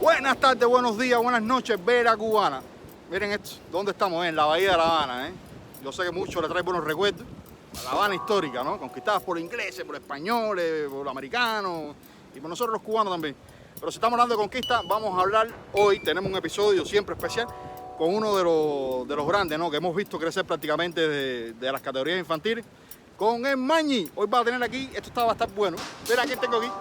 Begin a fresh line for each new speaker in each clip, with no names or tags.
Buenas tardes, buenos días, buenas noches, Vera Cubana. Miren esto, ¿dónde estamos? En la Bahía de La Habana, ¿eh? Yo sé que mucho le trae buenos recuerdos. La Habana histórica, ¿no? Conquistada por ingleses, por españoles, por americanos y por nosotros los cubanos también. Pero si estamos hablando de conquista, vamos a hablar hoy, tenemos un episodio siempre especial con uno de los grandes, ¿no? Que hemos visto crecer prácticamente de las categorías infantiles, con el Mañi. Hoy va a tener aquí, esto va a estar bueno. Mira, ¿quién tengo aquí?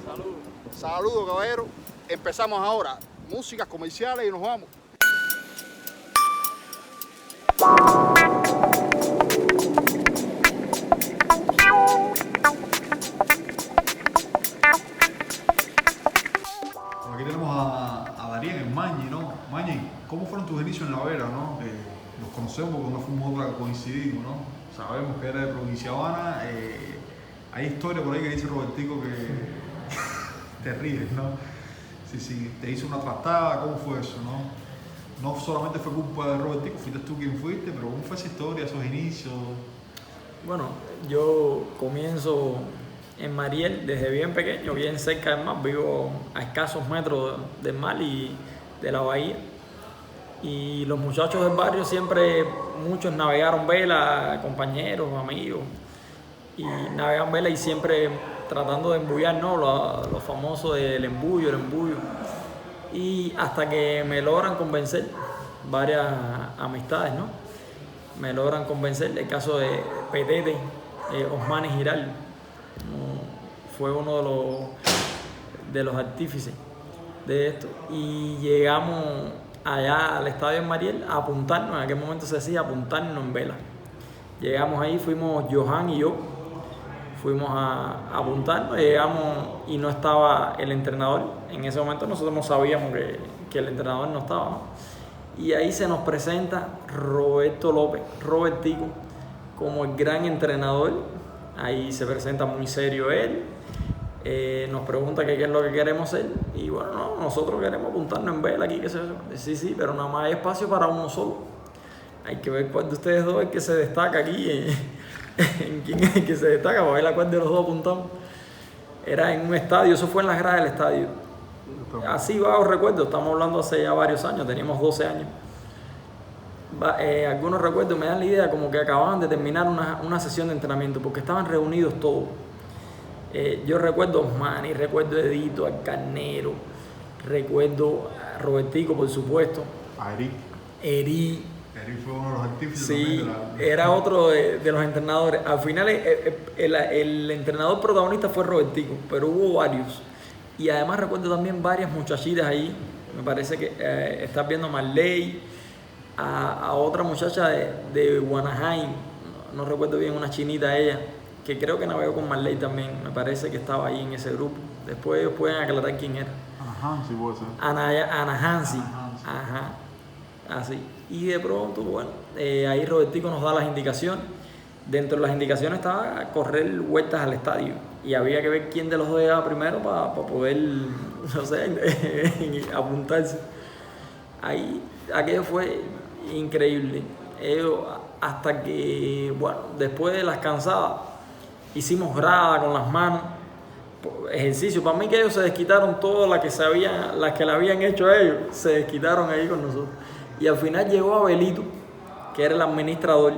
Saludos. Saludos, caballero. Empezamos ahora, músicas comerciales y nos vamos. Aquí tenemos a Darien, el Mañi, ¿no? Mañi, ¿cómo fueron tus inicios en La Vera, no? Los conocemos porque no fuimos otra que coincidimos, ¿no? Sabemos que era de provincia Habana. Hay historia por ahí que dice Robertico que te ríes, ¿no? Sí, te hizo una trastada, ¿cómo fue eso, no? No solamente fue culpa de Robertico, fuiste tú quien fuiste, pero ¿cómo fue esa historia, esos inicios?
Bueno, yo comienzo en Mariel desde bien pequeño, bien cerca del mar, vivo a escasos metros del mar y de la bahía. Y los muchachos del barrio siempre, muchos navegaron vela, compañeros, amigos, y navegan vela y siempre tratando de embullar, ¿no? Lo famoso del embullo, el embullo. Y hasta que me logran convencer, varias amistades, ¿no? Me logran convencer, el caso de Petete, Osmani Giral, fue uno de los artífices de esto. Y llegamos allá al estadio en Mariel a apuntarnos, en aquel momento se decía apuntarnos en vela. Llegamos ahí, fuimos Johan y yo, fuimos a apuntarnos, llegamos y no estaba el entrenador. En ese momento nosotros no sabíamos que el entrenador no estaba, ¿no? Y ahí se nos presenta Roberto López, Robertico, como el gran entrenador. Ahí se presenta muy serio él, nos pregunta qué es lo que queremos hacer. Y bueno, no, nosotros queremos apuntarnos en vela aquí, qué sé yo. Sí, pero nada más hay espacio para uno solo. Hay que ver cuál de ustedes dos es el que se destaca aquí, en quién es el que se destaca, para ver a cuál de los dos apuntamos. Era en un estadio, eso fue en las gradas del estadio. Así vagos recuerdos, estamos hablando hace ya varios años, teníamos 12 años. Algunos recuerdos me dan la idea como que acababan de terminar una sesión de entrenamiento, porque estaban reunidos todos. Yo recuerdo a Osmani, recuerdo a Edito, al Carnero, recuerdo a Robertico, por supuesto.
A Eri fue uno de los artífices.
Sí, era otro de los entrenadores. Al final el entrenador protagonista fue Robertico, pero hubo varios. Y además recuerdo también varias muchachitas ahí. Me parece que estás viendo a Marley, a otra muchacha de Guanaheim, no recuerdo bien, una chinita ella, que creo que navegó con Marley también. Me parece que estaba ahí en ese grupo. Después ellos pueden aclarar quién era.
Ana Hansi puede ser.
Ana Hansi. Ajá. Así. Y de pronto, bueno, ahí Robertico nos da las indicaciones. Dentro de las indicaciones estaba correr vueltas al estadio. Y había que ver quién de los dos llegaba primero para poder, no sé, apuntarse. Ahí, aquello fue increíble. Hasta que, bueno, después de las cansadas, hicimos grada con las manos. Ejercicio. Para mí que ellos se desquitaron todas las que le habían hecho a ellos. Se desquitaron ahí con nosotros. Y al final llegó Abelito, que era el administrador,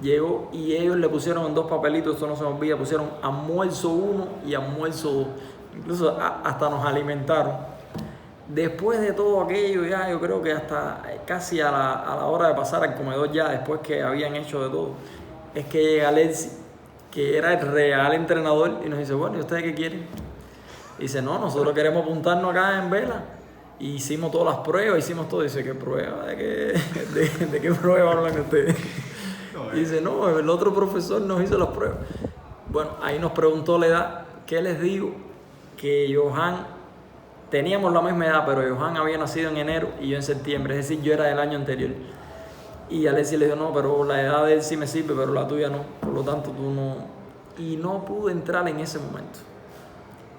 llegó y ellos le pusieron en 2 papelitos, eso no se me olvida, pusieron almuerzo 1 y almuerzo 2. Incluso hasta nos alimentaron. Después de todo aquello, ya yo creo que hasta casi a la hora de pasar al comedor, ya después que habían hecho de todo, es que llega Alexi, que era el real entrenador, y nos dice, bueno, ¿y ustedes qué quieren? Y dice, no, nosotros queremos apuntarnos acá en vela. Y hicimos todas las pruebas, hicimos todo. Dice, ¿qué prueba? ¿De qué prueba hablan ustedes? Y dice, no, el otro profesor nos hizo las pruebas. Bueno, ahí nos preguntó la edad. ¿Qué les digo? Que Johan, teníamos la misma edad, pero Johan había nacido en enero y yo en septiembre. Es decir, yo era del año anterior. Y Alexi le dijo, no, pero la edad de él sí me sirve, pero la tuya no. Por lo tanto, tú no. Y no pude entrar en ese momento.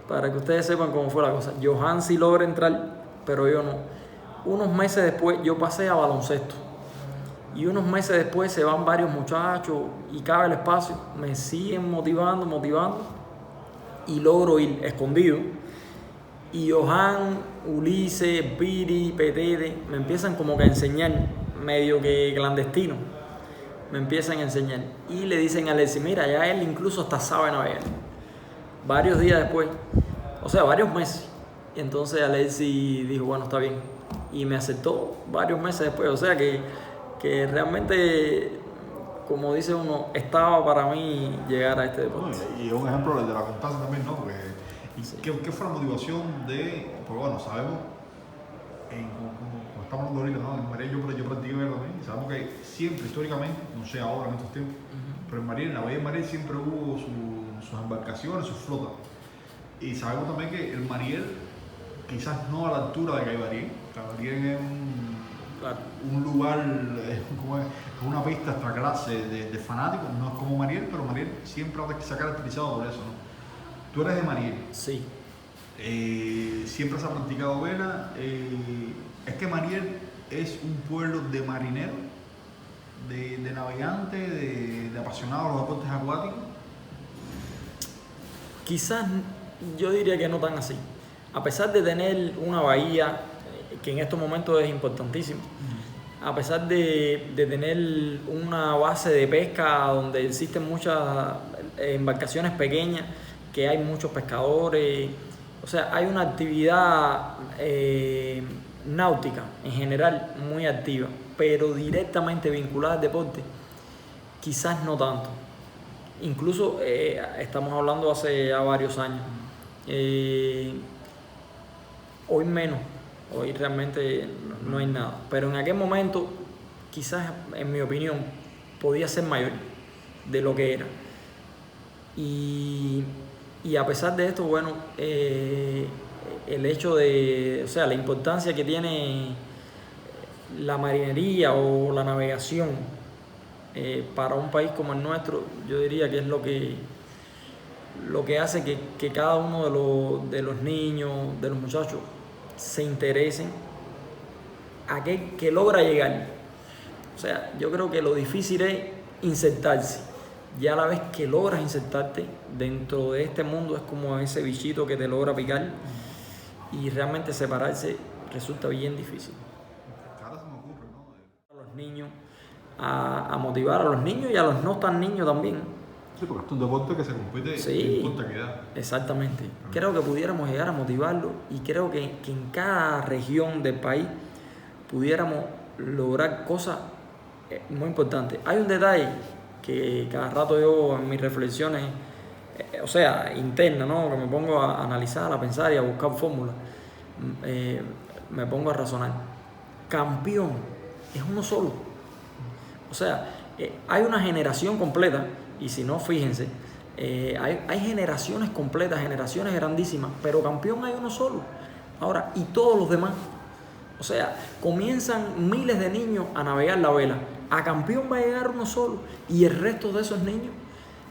Para que ustedes sepan cómo fue la cosa. Johan sí logra entrar, pero yo no. Unos meses después yo pasé a baloncesto. Y unos meses después se van varios muchachos y cabe el espacio. Me siguen motivando. Y logro ir escondido. Y Johan, Ulises, Piri, Petete me empiezan como que a enseñar, medio que clandestino, me empiezan a enseñar. Y le dicen a Alexis, mira, ya él incluso hasta sabe navegar. Varios días después, o sea, varios meses. Y entonces Alexis dijo, bueno, está bien. Y me aceptó varios meses después. O sea que realmente, como dice uno, estaba para mí llegar a este deporte.
Y es un ejemplo de la constancia también, ¿no? Porque, ¿qué fue la motivación de, pues bueno, sabemos, como estamos hablando ahorita, ¿no? En Mariel yo practiqué ver también, y sabemos que siempre, históricamente, no sé ahora en estos tiempos, pero en Mariel, en la bahía de Mariel siempre hubo sus embarcaciones, sus flotas. Y sabemos también que el Mariel, quizás no a la altura de Caibarien, Caibarien es un lugar, como es una pista extra clase de fanáticos, no es como Mariel, pero Mariel siempre se ha caracterizado por eso, ¿no? Tú eres de Mariel.
Sí.
Siempre se ha practicado vela. Es que Mariel es un pueblo de marineros, de navegantes, de apasionados de los deportes acuáticos.
Quizás yo diría que no tan así. A pesar de tener una bahía que en estos momentos es importantísima, a pesar de tener una base de pesca donde existen muchas embarcaciones pequeñas, que hay muchos pescadores, o sea, hay una actividad náutica en general muy activa, pero directamente vinculada al deporte, quizás no tanto. Incluso estamos hablando hace ya varios años. Hoy menos, hoy realmente no hay nada. Pero en aquel momento, quizás, en mi opinión, podía ser mayor de lo que era. Y a pesar de esto, bueno, el hecho de, o sea, la importancia que tiene la marinería o la navegación para un país como el nuestro, yo diría que es lo que hace que cada uno de los niños, de los muchachos, se interesen a que logra llegar. O sea, yo creo que lo difícil es insertarse. Ya a la vez que logras insertarte dentro de este mundo, es como ese bichito que te logra picar, y realmente separarse resulta bien difícil.
Ahora se me ocurre, ¿no?
A los niños, a motivar a los niños y a los no tan niños también.
Sí, porque es un deporte que se compite
Sí,
en corta edad.
exactamente. Creo que pudiéramos llegar a motivarlo, y creo que en cada región del país pudiéramos lograr cosas muy importantes. Hay un detalle que cada rato yo en mis reflexiones, o sea, internas, ¿no? Que me pongo a analizar, a pensar y a buscar fórmulas, me pongo a razonar. Campeón es uno solo. O sea, hay una generación completa, y si no, fíjense, hay generaciones completas, generaciones grandísimas, pero campeón hay uno solo. Ahora, y todos los demás. O sea, comienzan miles de niños a navegar la vela. A campeón va a llegar uno solo. Y el resto de esos niños,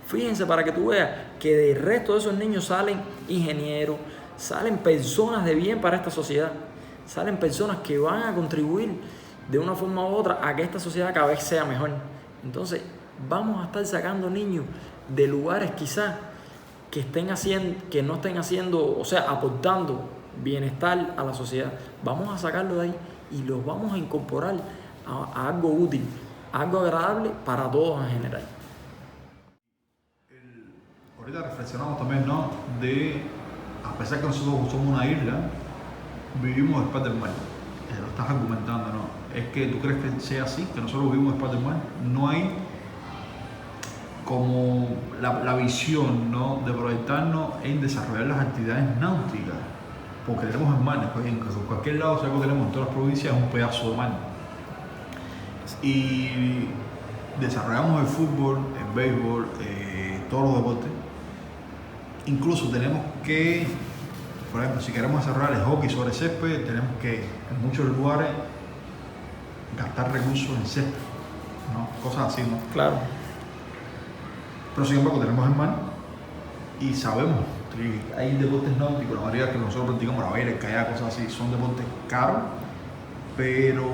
fíjense para que tú veas que del resto de esos niños salen ingenieros, salen personas de bien para esta sociedad, salen personas que van a contribuir de una forma u otra a que esta sociedad cada vez sea mejor. Entonces, vamos a estar sacando niños de lugares quizás que no estén haciendo, o sea, aportando bienestar a la sociedad. Vamos a sacarlo de ahí y los vamos a incorporar a algo útil, algo agradable para todos en general.
Ahorita reflexionamos también, ¿no? A pesar que nosotros somos una isla, vivimos después del mar. Lo estás argumentando, ¿no? Es que tú crees que sea así, que nosotros vivimos después del mar. No hay como la visión, ¿no? De proyectarnos en desarrollar las actividades náuticas, porque tenemos el mar, pues, en cualquier lado, sabemos que tenemos en todas las provincias un pedazo de mar. Y desarrollamos el fútbol, el béisbol, todos los deportes. Incluso tenemos que, por ejemplo, si queremos desarrollar el hockey sobre césped, tenemos que en muchos lugares gastar recursos en césped, ¿no? Cosas así, ¿no?
Claro.
Pero sin embargo tenemos el mar y sabemos que hay deportes náuticos, la mayoría que nosotros practicamos, la vela, el kayak, cosas así, son deportes caros, pero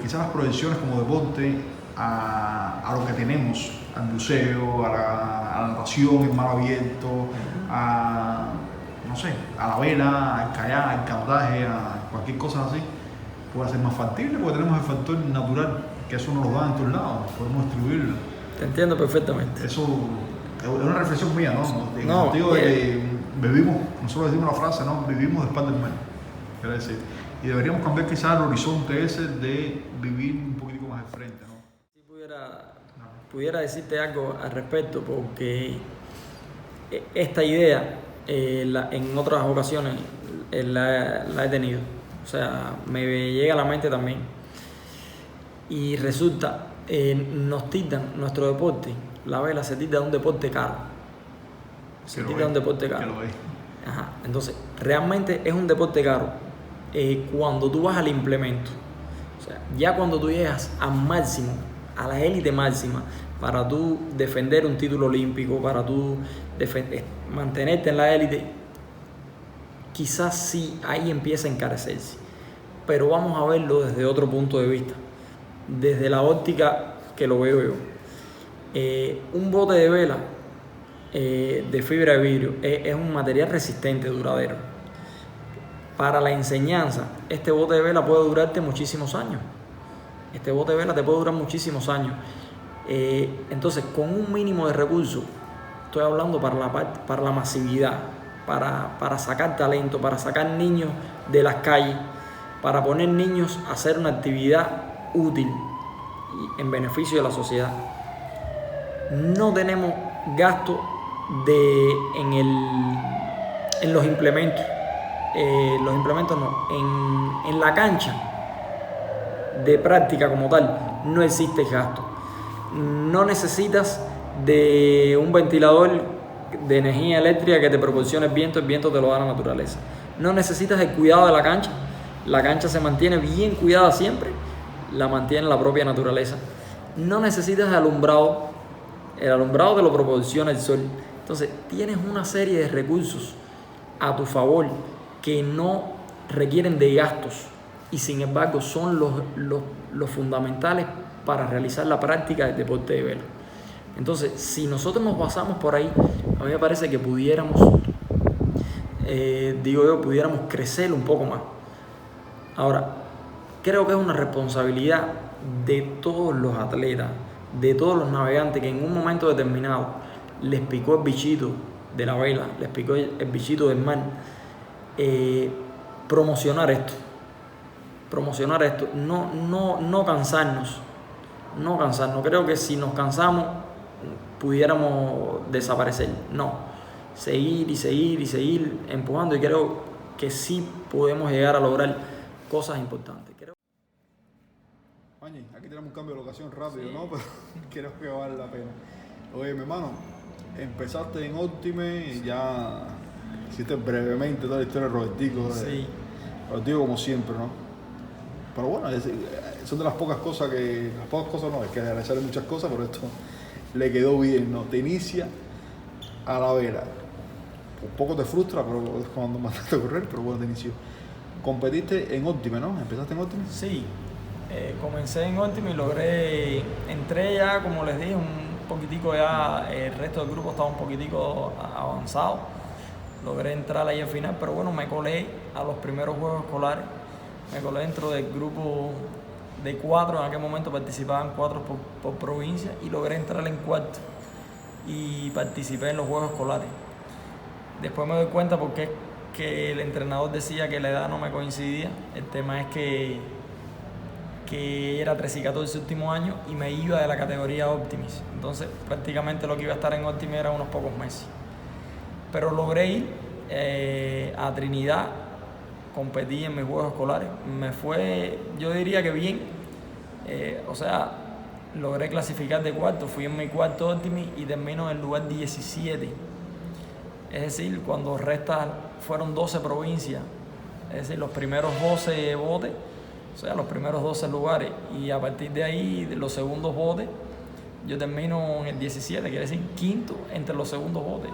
quizás las proyecciones como deporte a lo que tenemos, al buceo, a la natación en mar abierto, a no sé, a la vela, al kayak, al canotaje, a cualquier cosa así, pueda ser más factible porque tenemos el factor natural, que eso nos lo da en todos lados, podemos distribuirlo.
Te entiendo perfectamente.
Eso es una reflexión mía, ¿no? En el
No,
sentido de que vivimos, nosotros decimos la frase, ¿no? Vivimos de espalda del mar. Quiere decir, y deberíamos cambiar quizás el horizonte ese de vivir un poquitico más al frente, ¿no?
Si pudiera decirte algo al respecto, porque esta idea en otras ocasiones la he tenido. O sea, me llega a la mente también. Y resulta, nos tildan nuestro deporte, la vela se tilda de un deporte caro. Se tilda de un deporte caro.
Que lo es.
Ajá. Entonces, realmente es un deporte caro cuando tú vas al implemento. O sea, ya cuando tú llegas al máximo, a la élite máxima, para tú defender un título olímpico, para tú mantenerte en la élite, quizás sí ahí empieza a encarecerse. Pero vamos a verlo desde otro punto de vista, desde la óptica que lo veo yo. Un bote de vela de fibra de vidrio es un material resistente, duradero. Para la enseñanza, este bote de vela puede durarte muchísimos años. Este bote de vela te puede durar muchísimos años. Entonces, con un mínimo de recursos, estoy hablando para la masividad, para sacar talento, para sacar niños de las calles, para poner niños a hacer una actividad útil y en beneficio de la sociedad. No tenemos gasto en los implementos. Los implementos no. En la cancha de práctica como tal no existe gasto. No necesitas de un ventilador de energía eléctrica que te proporcione el viento te lo da la naturaleza. No necesitas el cuidado de la cancha se mantiene bien cuidada siempre, la mantiene la propia naturaleza. No necesitas el alumbrado te lo proporciona el sol. Entonces tienes una serie de recursos a tu favor que no requieren de gastos y sin embargo son los fundamentales para realizar la práctica del deporte de vela. Entonces, si nosotros nos basamos por ahí, a mí me parece que pudiéramos crecer un poco más. Ahora, creo que es una responsabilidad de todos los atletas, de todos los navegantes que en un momento determinado les picó el bichito de la vela, les picó el bichito del mar, promocionar esto, no cansarnos. Creo que si nos cansamos pudiéramos desaparecer. No, seguir empujando, y creo que sí podemos llegar a lograr cosas importantes.
Mañi, aquí tenemos un cambio de locación rápido, sí, ¿no? Pero creo que vale la pena. Oye, mi hermano, empezaste en Optime y ya hiciste brevemente toda la historia de Robertico.
Sí.
Robertico como siempre, ¿no? Pero bueno, son de las pocas cosas no, es que agradecerle muchas cosas, pero esto le quedó bien, ¿no? Te inicia a la vela. Un poco te frustra, pero es cuando mandaste a correr, pero bueno, te inició. Competiste en Optime, ¿no? ¿Empezaste en Optime?
Sí, comencé en Optime y entré ya, como les dije, un poquitico ya, el resto del grupo estaba un poquitico avanzado. Logré entrar ahí al final, pero bueno, me colé a los primeros Juegos Escolares. Me colé dentro del grupo de 4, en aquel momento participaban 4 por provincia y logré entrar en cuarto y participé en los Juegos Escolares. Después me doy cuenta porque que el entrenador decía que la edad no me coincidía. El tema es que era 13 y 14 último año y me iba de la categoría Optimis. Entonces prácticamente lo que iba a estar en Optimis era unos pocos meses. Pero logré ir a Trinidad, competí en mis Juegos Escolares. Me fue, yo diría que bien. Logré clasificar de cuarto. Fui en mi cuarto Optimis y termino en el lugar 17. Es decir, cuando fueron 12 provincias. Es decir, los primeros 12 botes, o sea, los primeros 12 lugares. Y a partir de ahí, de los segundos botes, yo termino en el 17, quiere decir quinto entre los segundos botes.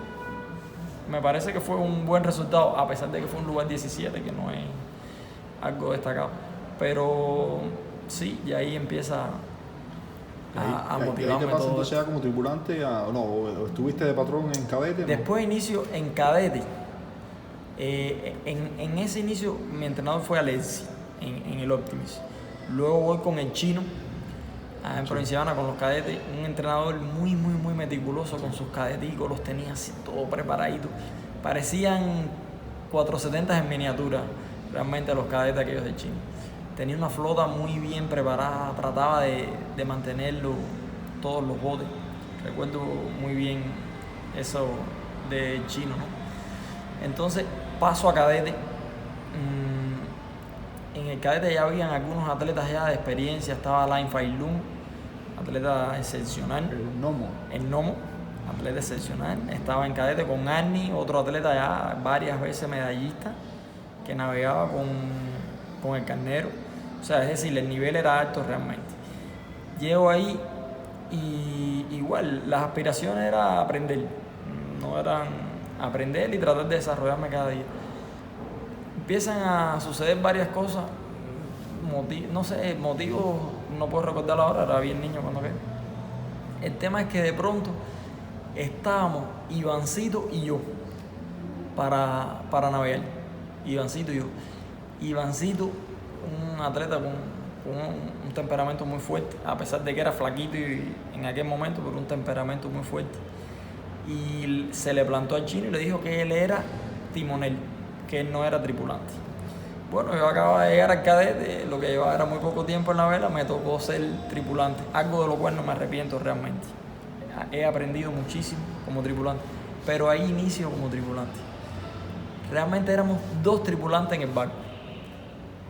Me parece que fue un buen resultado, a pesar de que fue un lugar 17, que no es algo destacado. Pero sí, y ahí empieza a motivarme.
¿Ahí te pasa entonces ya como tripulante o estuviste de patrón en cadete?
Después inicio en cadete. En ese inicio mi entrenador fue Alexi en el Optimis. Luego voy con el Chino en Provinciana con los cadetes, un entrenador muy meticuloso con sus cadeticos, los tenía así todo preparadito. Parecían 470 en miniatura realmente los cadetes aquellos del Chino. Tenía una flota muy bien preparada, trataba de mantenerlo todos los botes. Recuerdo muy bien eso del Chino, ¿no? Entonces paso a cadete. En el cadete ya habían algunos atletas ya de experiencia, estaba Alain Failun, atleta excepcional. El Nomo, atleta excepcional. Estaba en cadete con Arni, otro atleta ya varias veces medallista, que navegaba con el Carnero. O sea, es decir, el nivel era alto realmente. Llego ahí y igual, las aspiraciones eran aprender, no eran aprender y tratar de desarrollarme cada día. Empiezan a suceder varias cosas, motivos, no puedo recordarlo ahora, era bien niño cuando quedé. El tema es que de pronto estábamos Ivancito y yo para navegar. Ivancito y yo. Ivancito, un atleta con un temperamento muy fuerte, a pesar de que era flaquito en aquel momento, pero un temperamento muy fuerte. Y se le plantó al Chino y le dijo que él era timonel, que él no era tripulante. Bueno, yo acababa de llegar al cadete, lo que llevaba era muy poco tiempo en la vela, me tocó ser tripulante, algo de lo cual no me arrepiento realmente. He aprendido muchísimo como tripulante, pero ahí inicio como tripulante. Realmente éramos 2 tripulantes en el barco,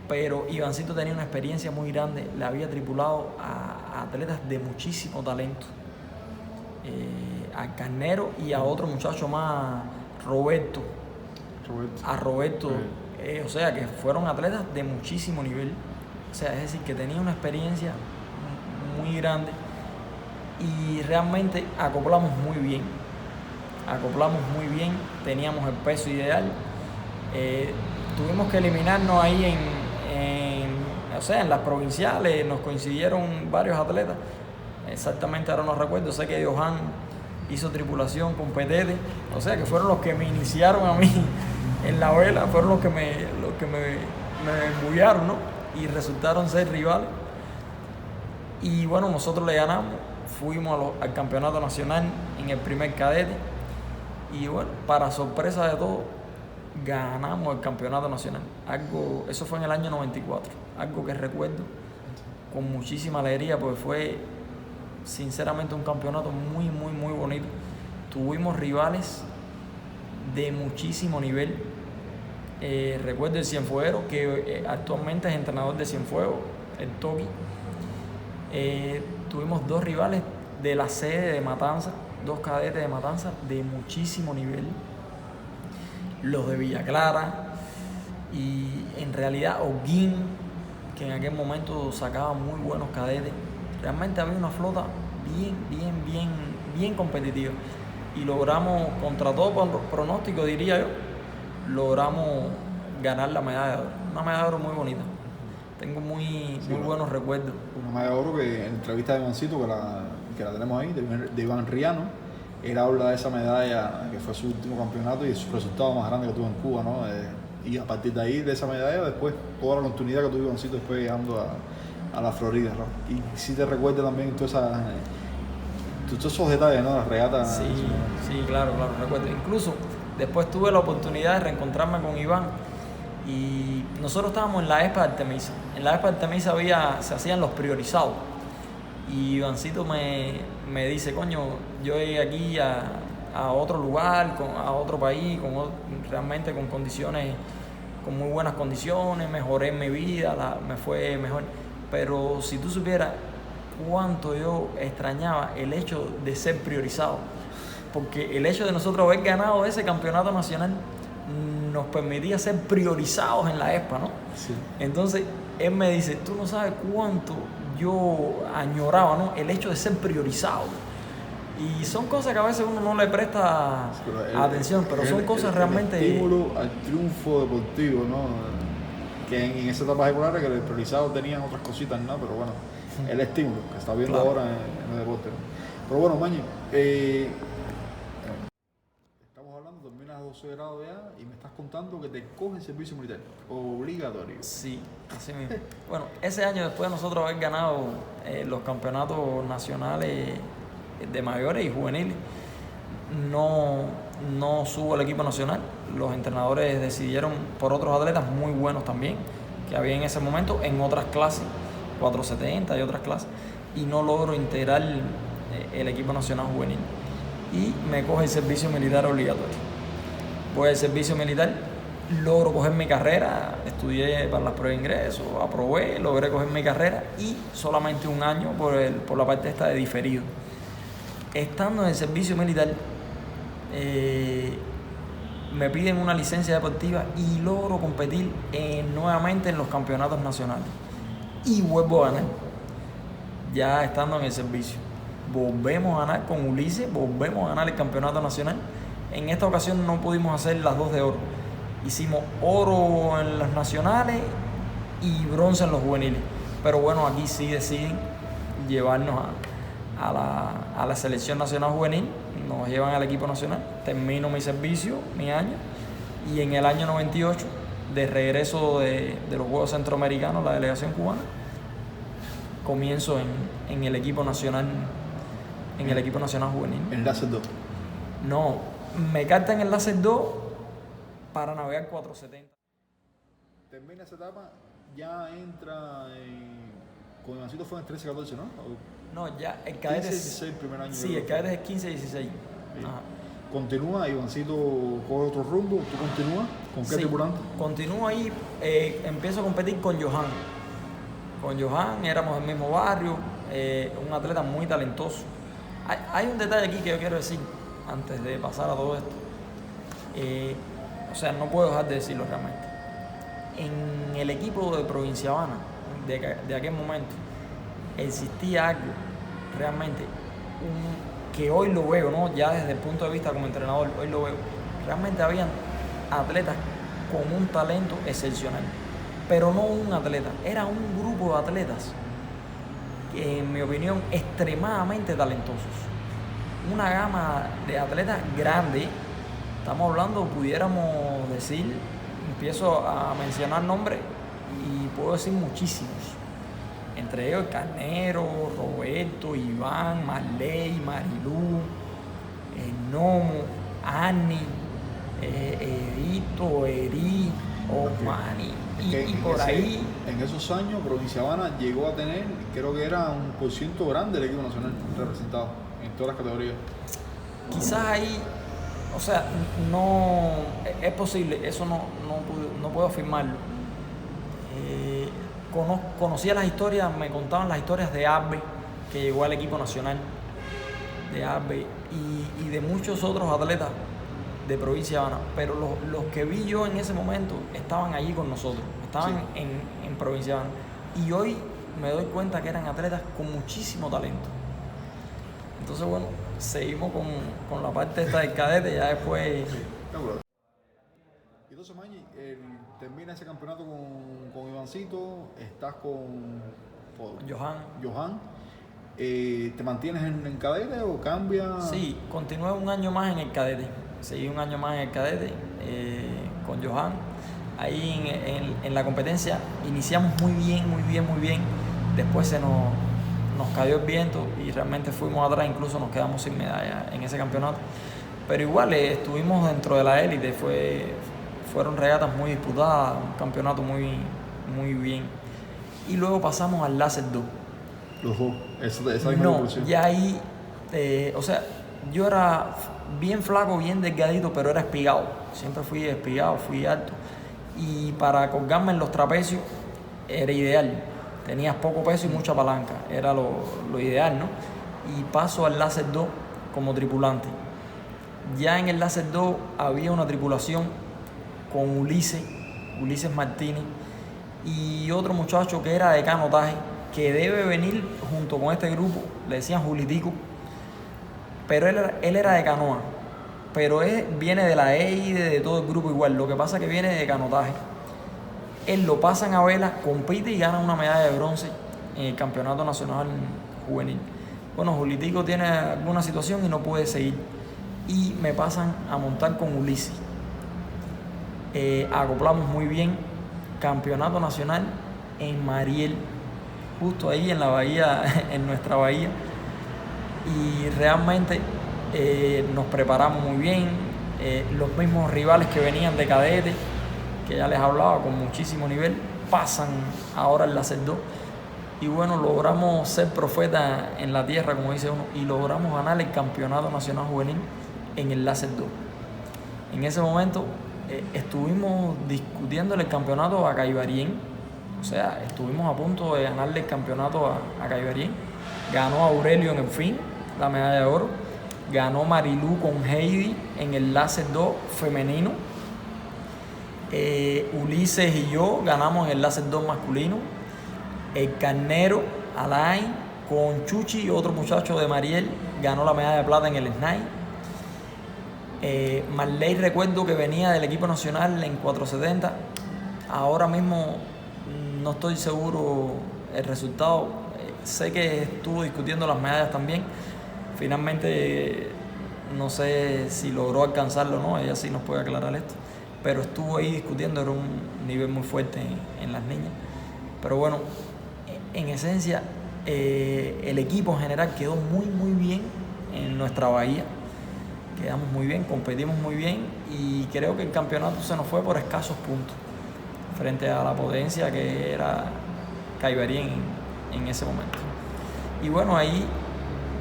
pero Ivancito tenía una experiencia muy grande, le había tripulado a atletas de muchísimo talento, al Carnero y a otro muchacho más, Roberto. O sea, que fueron atletas de muchísimo nivel, o sea, es decir, que tenía una experiencia muy grande y realmente acoplamos muy bien, teníamos el peso ideal. Tuvimos que eliminarnos ahí en las provinciales, nos coincidieron varios atletas, exactamente ahora no recuerdo, sé que Johan hizo tripulación con Petete, o sea que fueron los que me iniciaron a mí en la vela, fueron los que me embullaron, ¿no? Y resultaron ser rivales. Y bueno, nosotros le ganamos, fuimos al campeonato nacional en el primer cadete y bueno, para sorpresa de todos, ganamos el campeonato nacional. Eso fue en el año 94, algo que recuerdo con muchísima alegría porque fue sinceramente un campeonato muy bonito. Tuvimos rivales de muchísimo nivel. Recuerdo el Cienfuegero, que actualmente es entrenador de Cienfuegos, el Toki. Tuvimos 2 rivales de la sede de Matanza, 2 cadetes de Matanza de muchísimo nivel. Los de Villa Clara y en realidad Holguín, que en aquel momento sacaba muy buenos cadetes. Realmente había una flota bien competitiva y logramos, contra todo pronóstico diría yo, logramos ganar la medalla de oro, una medalla de oro muy bonita. Tengo muy buenos recuerdos.
Una medalla de oro que en entrevista de Ivancito, que la tenemos ahí, de Iván Riano, él habla de esa medalla que fue su último campeonato y su resultado más grande que tuvo en Cuba, ¿no? Y a partir de ahí, de esa medalla, después toda la continuidad que tuvo Ivancito después llegando a la Florida, ¿no? Y si te recuerda también todos esos detalles, ¿no? Las regatas.
Sí, claro, recuerdo. Incluso después tuve la oportunidad de reencontrarme con Iván y nosotros estábamos en la ESPA de Artemisa. En la ESPA de Artemisa se hacían los priorizados y Ivancito me dice, coño, yo llegué aquí a otro lugar, a otro país, realmente con condiciones, con muy buenas condiciones, mejoré en mi vida, me fue mejor. Pero si tú supieras cuánto yo extrañaba el hecho de ser priorizado, porque el hecho de nosotros haber ganado ese campeonato nacional nos permitía ser priorizados en la ESPA, ¿no?
Sí.
Entonces él me dice, tú no sabes cuánto yo añoraba, ¿no? El hecho de ser priorizado. Y son cosas que a veces uno no le presta atención, pero son cosas realmente...
El estímulo al triunfo deportivo, ¿no? Que en esa etapa escolar que los priorizados tenían otras cositas, ¿no? Pero bueno, el estímulo que está viendo ahora en el deporte, ¿no? Pero bueno, Mañi, estamos hablando, terminas 2 12 de grado ya y me estás contando que te coge el servicio militar. Obligatorio.
Sí, así mismo. Bueno, ese año después de nosotros haber ganado los campeonatos nacionales de mayores y juveniles, no subo al equipo nacional. Los entrenadores decidieron por otros atletas muy buenos también, que había en ese momento en otras clases, 470 y otras clases, y no logro integrar el equipo nacional juvenil. Y me coge el servicio militar obligatorio. Voy al servicio militar, logro coger mi carrera, estudié para las pruebas de ingreso, aprobé, logré coger mi carrera y solamente un año por la parte esta de diferido. Estando en el servicio militar, me piden una licencia deportiva y logro competir nuevamente en los campeonatos nacionales. Y vuelvo a ganar, ya estando en el servicio. Volvemos a ganar con Ulises, volvemos a ganar el campeonato nacional. En esta ocasión no pudimos hacer las 2 de oro. Hicimos oro en las nacionales y bronce en los juveniles. Pero bueno, aquí sí deciden llevarnos a la selección nacional juvenil. Nos llevan al equipo nacional. Termino mi servicio, mi año. Y en el año 98, de regreso de los Juegos Centroamericanos, la delegación cubana, comienzo en el equipo nacional. En el equipo nacional juvenil.
En láser 2.
No, me cartan en láser 2 para navegar 470.
Termina esa etapa, ya entra con Ivancito fue en 13-14, ¿no?
No, ya el cadete
15-16 el primer año.
Sí, el cadete es 15-16.
Continúa, Ivancito coge otro rumbo, ¿tú continúas? ¿Con qué tripulante?
Continúo ahí, empiezo a competir con Johan. Con Johan éramos del mismo barrio, un atleta muy talentoso. Hay un detalle aquí que yo quiero decir antes de pasar a todo esto. O sea, no puedo dejar de decirlo realmente. En el equipo de Provincia Habana, de aquel momento, existía algo realmente que hoy lo veo, ¿no? Ya desde el punto de vista como entrenador, hoy lo veo. Realmente habían atletas con un talento excepcional. Pero no un atleta, era un grupo de atletas que, en mi opinión, extremadamente talentosos. Una gama de atletas grande. Estamos hablando, pudiéramos decir, empiezo a mencionar nombres y puedo decir muchísimos. Entre ellos Carnero, Roberto, Iván, Marley, Marilú, Nomo, Ani, Edito, Eri, Osmani. Y por ahí.
En esos años, Provincia Habana llegó a tener, creo que era un % grande del equipo nacional representado en todas las categorías.
Quizás ahí, o sea, no es posible, eso no puedo afirmarlo. Conocía las historias, me contaban las historias de Arbe, que llegó al equipo nacional, de Arbe, y de muchos otros atletas de Provincia Habana, pero los que vi yo en ese momento estaban allí con nosotros, estaban en Provincia Habana, y hoy me doy cuenta que eran atletas con muchísimo talento. Entonces, bueno, seguimos con la parte esta del cadete, ya después.
Y entonces, Mañi, termina ese campeonato con Ivancito, estás con Johan. ¿Te mantienes en cadete o cambias?
Sí, continué un año más en el cadete. Seguí un año más en el cadete con Johan. Ahí en la competencia iniciamos muy bien. Después se nos cayó el viento y realmente fuimos atrás, incluso nos quedamos sin medalla en ese campeonato. Pero igual estuvimos dentro de la élite, fueron regatas muy disputadas, un campeonato muy bien. Y luego pasamos al láser 2.
Los dos, esa
no, ya ahí, o sea, yo era bien flaco, bien delgadito, pero era espigado. Siempre fui espigado, fui alto. Y para colgarme en los trapecios era ideal. Tenías poco peso y mucha palanca. Era lo ideal, ¿no? Y paso al láser 2 como tripulante. Ya en el láser 2 había una tripulación con Ulises Martínez y otro muchacho que era de canotaje, que debe venir junto con este grupo, le decían Julitico, pero él era de canoa, pero él viene de la EIDE, de todo el grupo igual, lo que pasa es que viene de canotaje. Él lo pasan a vela, compite y gana una medalla de bronce en el Campeonato Nacional Juvenil. Bueno, Julitico tiene alguna situación y no puede seguir, y me pasan a montar con Ulises. acoplamos muy bien. Campeonato nacional en Mariel, justo ahí en la bahía, en nuestra bahía. Y realmente nos preparamos muy bien. Los mismos rivales que venían de cadete, que ya les hablaba, con muchísimo nivel, pasan ahora en la SED 2. Y bueno, logramos ser profetas en la tierra, como dice uno, y logramos ganar el campeonato nacional juvenil en el láser 2. En ese momento estuvimos discutiendo el campeonato a Caibarien, o sea, estuvimos a punto de ganarle el campeonato a Caibarien. Ganó Aurelio en el fin, la medalla de oro. Ganó Marilú con Heidi en el láser 2 femenino. Ulises y yo ganamos en el láser 2 masculino. El Carnero, Alain, con Chuchi y otro muchacho de Mariel, ganó la medalla de plata en el snipe. Marley, recuerdo que venía del equipo nacional en 470. Ahora mismo no estoy seguro el resultado. Sé que estuvo discutiendo las medallas también. Finalmente no sé si logró alcanzarlo o no, ella sí nos puede aclarar esto. Pero estuvo ahí discutiendo, era un nivel muy fuerte en las niñas. Pero bueno, en esencia, el equipo en general quedó muy bien en nuestra bahía. Quedamos muy bien, competimos muy bien y creo que el campeonato se nos fue por escasos puntos frente a la potencia que era Caibarien en ese momento. Y bueno, ahí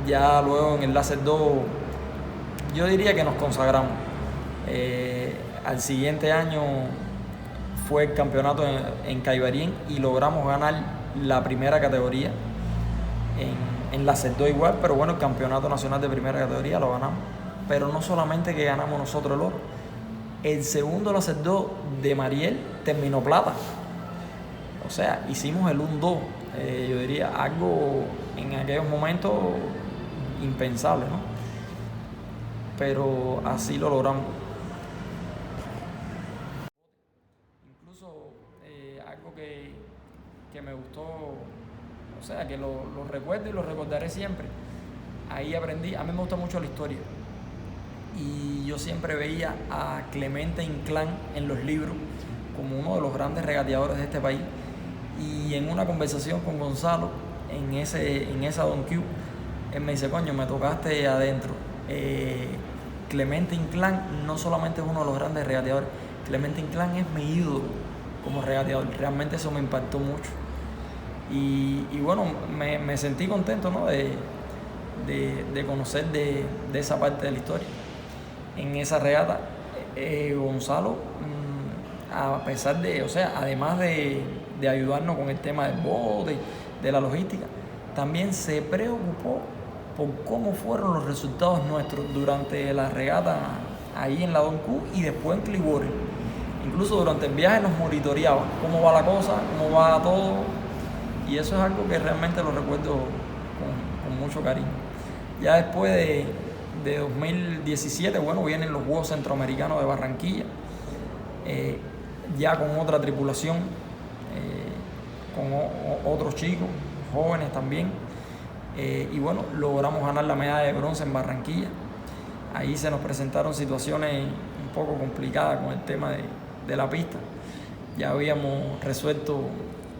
ya luego en el láser 2 yo diría que nos consagramos. Al siguiente año fue el campeonato en Caibarien y logramos ganar la primera categoría en láser 2 igual, pero bueno, el campeonato nacional de primera categoría lo ganamos. Pero no solamente que ganamos nosotros el oro, el segundo láser 2 de Mariel terminó plata. O sea, hicimos el 1-2, yo diría algo en aquellos momentos impensable, ¿no? Pero así lo logramos. Incluso algo que me gustó, o sea, que lo recuerdo y lo recordaré siempre. Ahí aprendí, a mí me gusta mucho la historia. Y yo siempre veía a Clemente Inclán en los libros como uno de los grandes regateadores de este país. Y en una conversación con Gonzalo, en esa Don Q, él me dice, coño, me tocaste adentro. Clemente Inclán no solamente es uno de los grandes regateadores, Clemente Inclán es mi ídolo como regateador. Realmente eso me impactó mucho. Y bueno, me sentí contento, ¿no? de conocer de esa parte de la historia. En esa regata, Gonzalo, a pesar de, o sea, además de ayudarnos con el tema del bote, de la logística, también se preocupó por cómo fueron los resultados nuestros durante la regata ahí en la Don Q y después en Clearwater. Incluso durante el viaje nos monitoreaba cómo va la cosa, cómo va todo, y eso es algo que realmente lo recuerdo con mucho cariño. Ya después de 2017, bueno, vienen los Juegos Centroamericanos de Barranquilla, ya con otra tripulación, con otros chicos, jóvenes también, y bueno, logramos ganar la medalla de bronce en Barranquilla. Ahí se nos presentaron situaciones un poco complicadas con el tema de la pista. Ya habíamos resuelto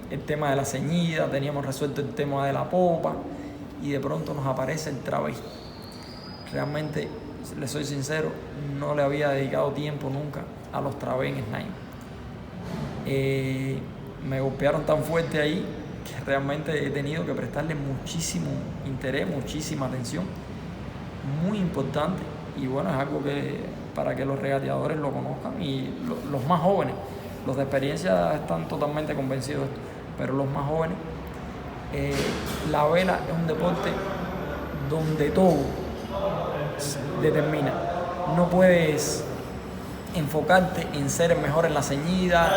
el tema de la ceñida, teníamos resuelto el tema de la popa, y de pronto nos aparece el traveling. Realmente, les soy sincero, no le había dedicado tiempo nunca a los traveling en snipe. Me golpearon tan fuerte ahí que realmente he tenido que prestarle muchísimo interés, muchísima atención, muy importante. Y bueno, es algo que para que los regateadores lo conozcan y los más jóvenes, los de experiencia están totalmente convencidos de esto, pero los más jóvenes, la vela es un deporte donde todo se determina. No puedes enfocarte en ser el mejor en la ceñida.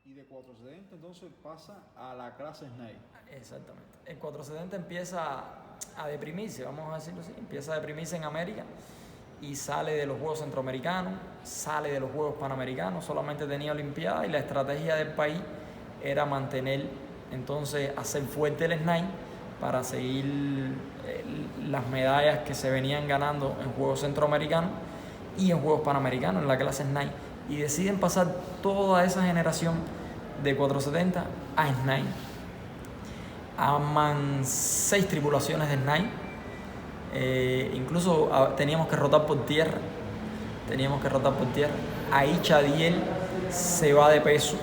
Y de 470 entonces pasa a la clase snipe.
Exactamente. El 470 empieza a deprimirse, vamos a decirlo así, empieza a deprimirse en América y sale de los Juegos Centroamericanos, sale de los Juegos Panamericanos, solamente tenía Olimpiadas y la estrategia del país era mantener, entonces hacer fuerte el snipe para seguir las medallas que se venían ganando en Juegos Centroamericanos y en Juegos Panamericanos en la clase Snipe, y deciden pasar toda esa generación de 470 a Snipe. Aman 6 tripulaciones de Snipe, incluso teníamos que rotar por tierra. Ahí Chadiel se va de peso.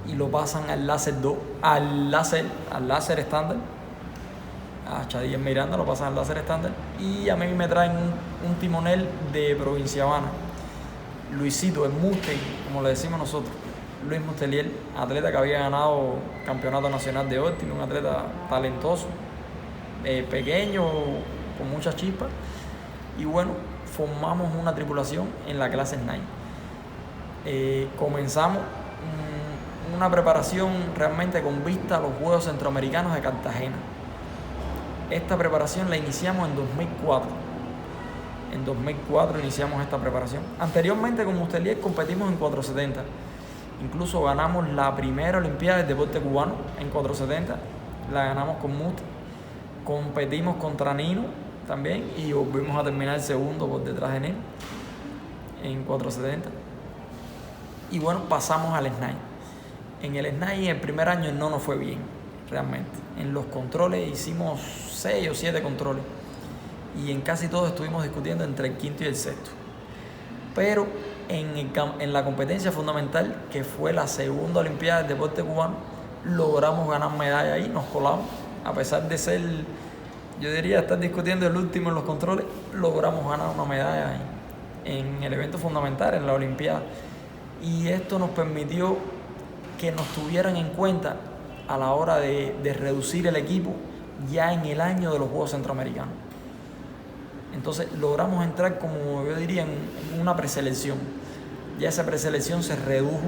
Y lo pasan al láser 2, al láser estándar. A Chadiel Miranda lo pasan al láser estándar. Y a mí me traen un timonel de Provincia Habana. Luisito, el Mustang, como le decimos nosotros. Luis Mustelier, atleta que había ganado campeonato nacional de Optim, un atleta talentoso, pequeño, con mucha chispa. Y bueno, formamos una tripulación en la clase Snipe. Comenzamos una preparación realmente con vista a los Juegos Centroamericanos de Cartagena. Esta preparación la iniciamos en 2004. En 2004 iniciamos esta preparación. Anteriormente con Mustelier competimos en 470. Incluso ganamos la primera Olimpiada del deporte cubano en 470. La ganamos con Must. Competimos contra Nino también y volvimos a terminar el segundo por detrás de Nino en 470. Y bueno, pasamos al Snipe. En el Snipe el primer año no nos fue bien, realmente. En los controles hicimos 6 o 7 controles y en casi todos estuvimos discutiendo entre el quinto y el sexto. Pero en la competencia fundamental, que fue la segunda Olimpiada del deporte cubano, logramos ganar medalla ahí, nos colamos. A pesar de ser, yo diría, estar discutiendo el último en los controles, logramos ganar una medalla ahí, en el evento fundamental, en la Olimpiada. Y esto nos permitió que nos tuvieran en cuenta a la hora de reducir el equipo ya en el año de los Juegos Centroamericanos. Entonces logramos entrar, como yo diría, en una preselección. Ya esa preselección se redujo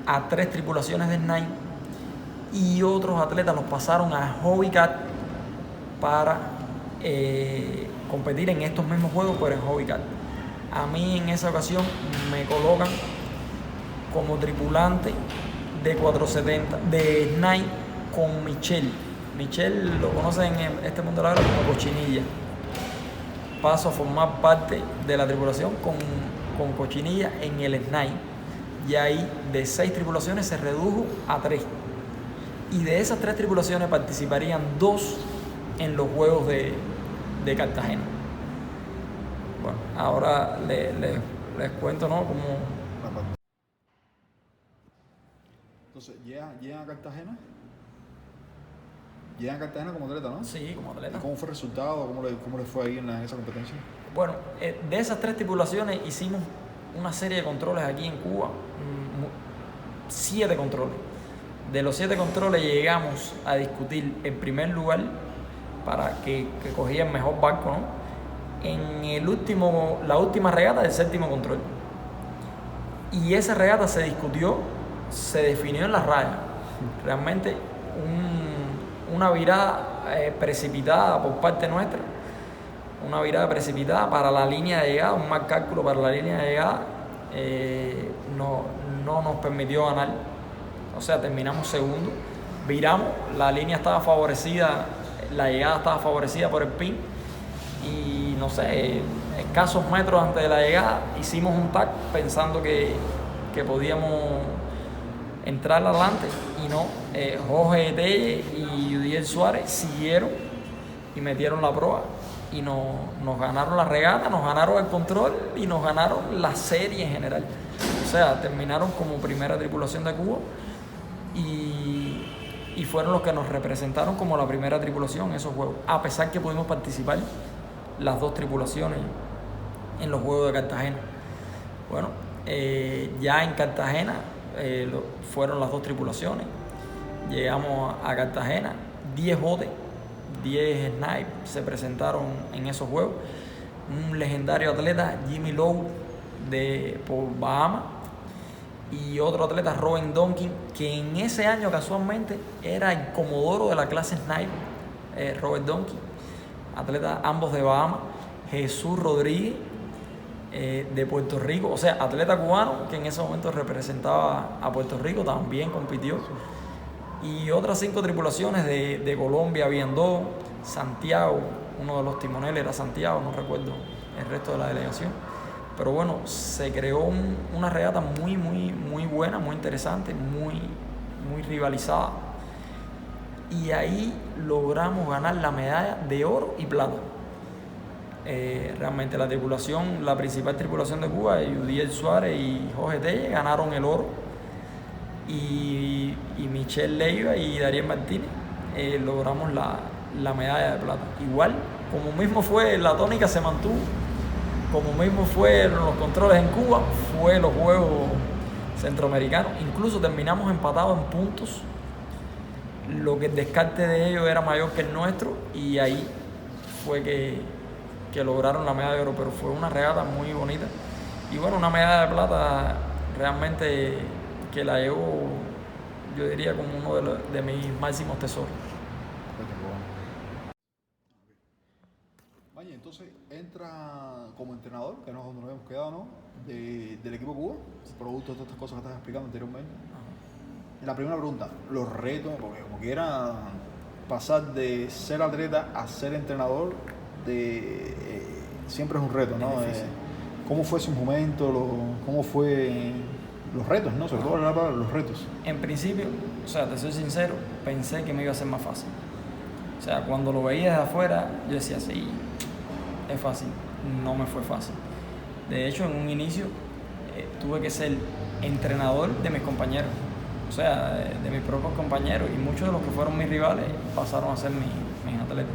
a 3 tripulaciones de Snipe y otros atletas los pasaron a Hobbycat para competir en estos mismos juegos, pero en Hobbycat. A mí en esa ocasión me colocan como tripulante de 470 de Snipe con Michel. Michel lo conocen en este mundo de la guerra como Cochinilla. Paso a formar parte de la tripulación con Cochinilla en el Snipe. Y ahí de 6 tripulaciones se redujo a 3. Y de esas 3 tripulaciones participarían 2 en los Juegos de Cartagena. Bueno, ahora les cuento, ¿no?
Entonces, ¿llegan a Cartagena? Llegan a Cartagena como atleta, ¿no?
Sí, como atleta.
¿Y cómo fue el resultado? ¿Cómo le fue ahí en esa competencia?
Bueno, de esas 3 tripulaciones hicimos una serie de controles aquí en Cuba, 7 controles. De los 7 controles llegamos a discutir el primer lugar para que cogía el mejor barco, ¿no? En la última regata del 7º control. Y esa regata se discutió, se definió en la raya. Realmente una virada precipitada por parte nuestra, una virada precipitada para la línea de llegada, un mal cálculo para la línea de llegada, no nos permitió ganar. O sea, terminamos segundo, viramos, la línea estaba favorecida, la llegada estaba favorecida por el pin y no sé, escasos metros antes de la llegada hicimos un tac pensando que podíamos entrar adelante y no. Jorge Telle y Udiel Suárez siguieron y metieron la proa y nos ganaron la regata, nos ganaron el control y nos ganaron la serie en general. O sea, terminaron como primera tripulación de Cuba y fueron los que nos representaron como la primera tripulación en esos juegos, a pesar que pudimos participar las 2 tripulaciones en los Juegos de Cartagena. Bueno, ya en Cartagena fueron las 2 tripulaciones. Llegamos a Cartagena, 10 botes, 10 Snipe se presentaron en esos juegos. Un legendario atleta, Jimmy Lowe, por Bahamas, y otro atleta, Robin Donkin, que en ese año casualmente era el comodoro de la clase Snipe, Robert Donkin, atleta ambos de Bahamas. Jesús Rodríguez, de Puerto Rico, o sea, atleta cubano que en ese momento representaba a Puerto Rico, también compitió. Y otras 5 tripulaciones de Colombia, habían 2, Santiago, uno de los timoneles era Santiago, no recuerdo el resto de la delegación. Pero bueno, se creó una regata muy buena, muy interesante, muy rivalizada. Y ahí logramos ganar la medalla de oro y plata. Realmente la tripulación, la principal tripulación de Cuba, Yudiel Suárez y Jorge Telle, ganaron el oro. Y Michelle Leiva y Dariel Martínez logramos la medalla de plata. Igual, como mismo fue, la tónica se mantuvo, como mismo fueron los controles en Cuba, fue los Juegos Centroamericanos. Incluso terminamos empatados en puntos, lo que el descarte de ellos era mayor que el nuestro, y ahí fue que lograron la medalla de oro. Pero fue una regata muy bonita, y bueno, una medalla de plata realmente que la llevo, yo diría, como uno de mis máximos tesoros.
Vaya, entonces entra como entrenador, que no es donde nos habíamos quedado, ¿no? Del equipo Cuba, producto de todas estas cosas que estás explicando anteriormente. Y la primera pregunta, los retos, porque como quiera pasar de ser atleta a ser entrenador, siempre es un reto, ¿no? ¿Cómo fue ese momento? ¿Cómo fue los retos, ¿no? Sobre todo los retos.
En principio, o sea, te soy sincero, pensé que me iba a ser más fácil. O sea, cuando lo veía desde afuera, yo decía, sí, es fácil. No me fue fácil. De hecho, en un inicio tuve que ser entrenador de mis compañeros, o sea, de mis propios compañeros, y muchos de los que fueron mis rivales pasaron a ser mis atletas.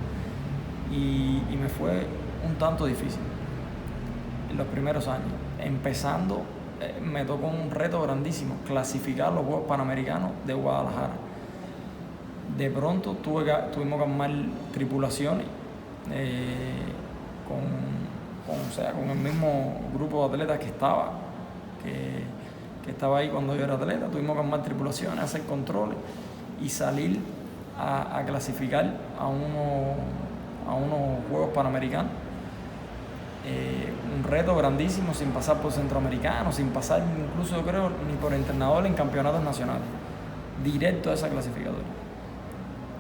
Y me fue un tanto difícil en los primeros años. Empezando, me tocó un reto grandísimo, clasificar los Juegos Panamericanos de Guadalajara. De pronto tuvimos que armar tripulaciones con el mismo grupo de atletas que estaba ahí cuando yo era atleta. Tuvimos que armar tripulaciones, hacer controles y salir a clasificar a unos Juegos Panamericanos. Un reto grandísimo, sin pasar por centroamericanos, sin pasar incluso, yo creo, ni por entrenador en campeonatos nacionales, directo a esa clasificatoria.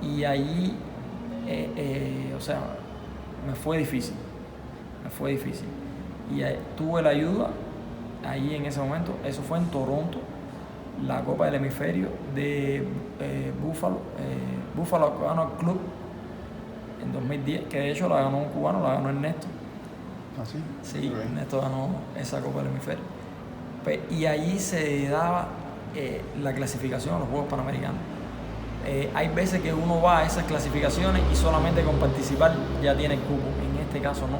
Y ahí, o sea, me fue difícil. Y tuve la ayuda ahí en ese momento. Eso fue en Toronto, la Copa del Hemisferio de Buffalo Aquano Club en 2010, que de hecho la ganó un cubano, la ganó Ernesto.
¿Ah, sí?
Sí,
Okay.
Ernesto ganó esa Copa del Hemisferio. Y allí se daba la clasificación a los Juegos Panamericanos. Hay veces que uno va a esas clasificaciones y solamente con participar ya tiene el cupo. En este caso no.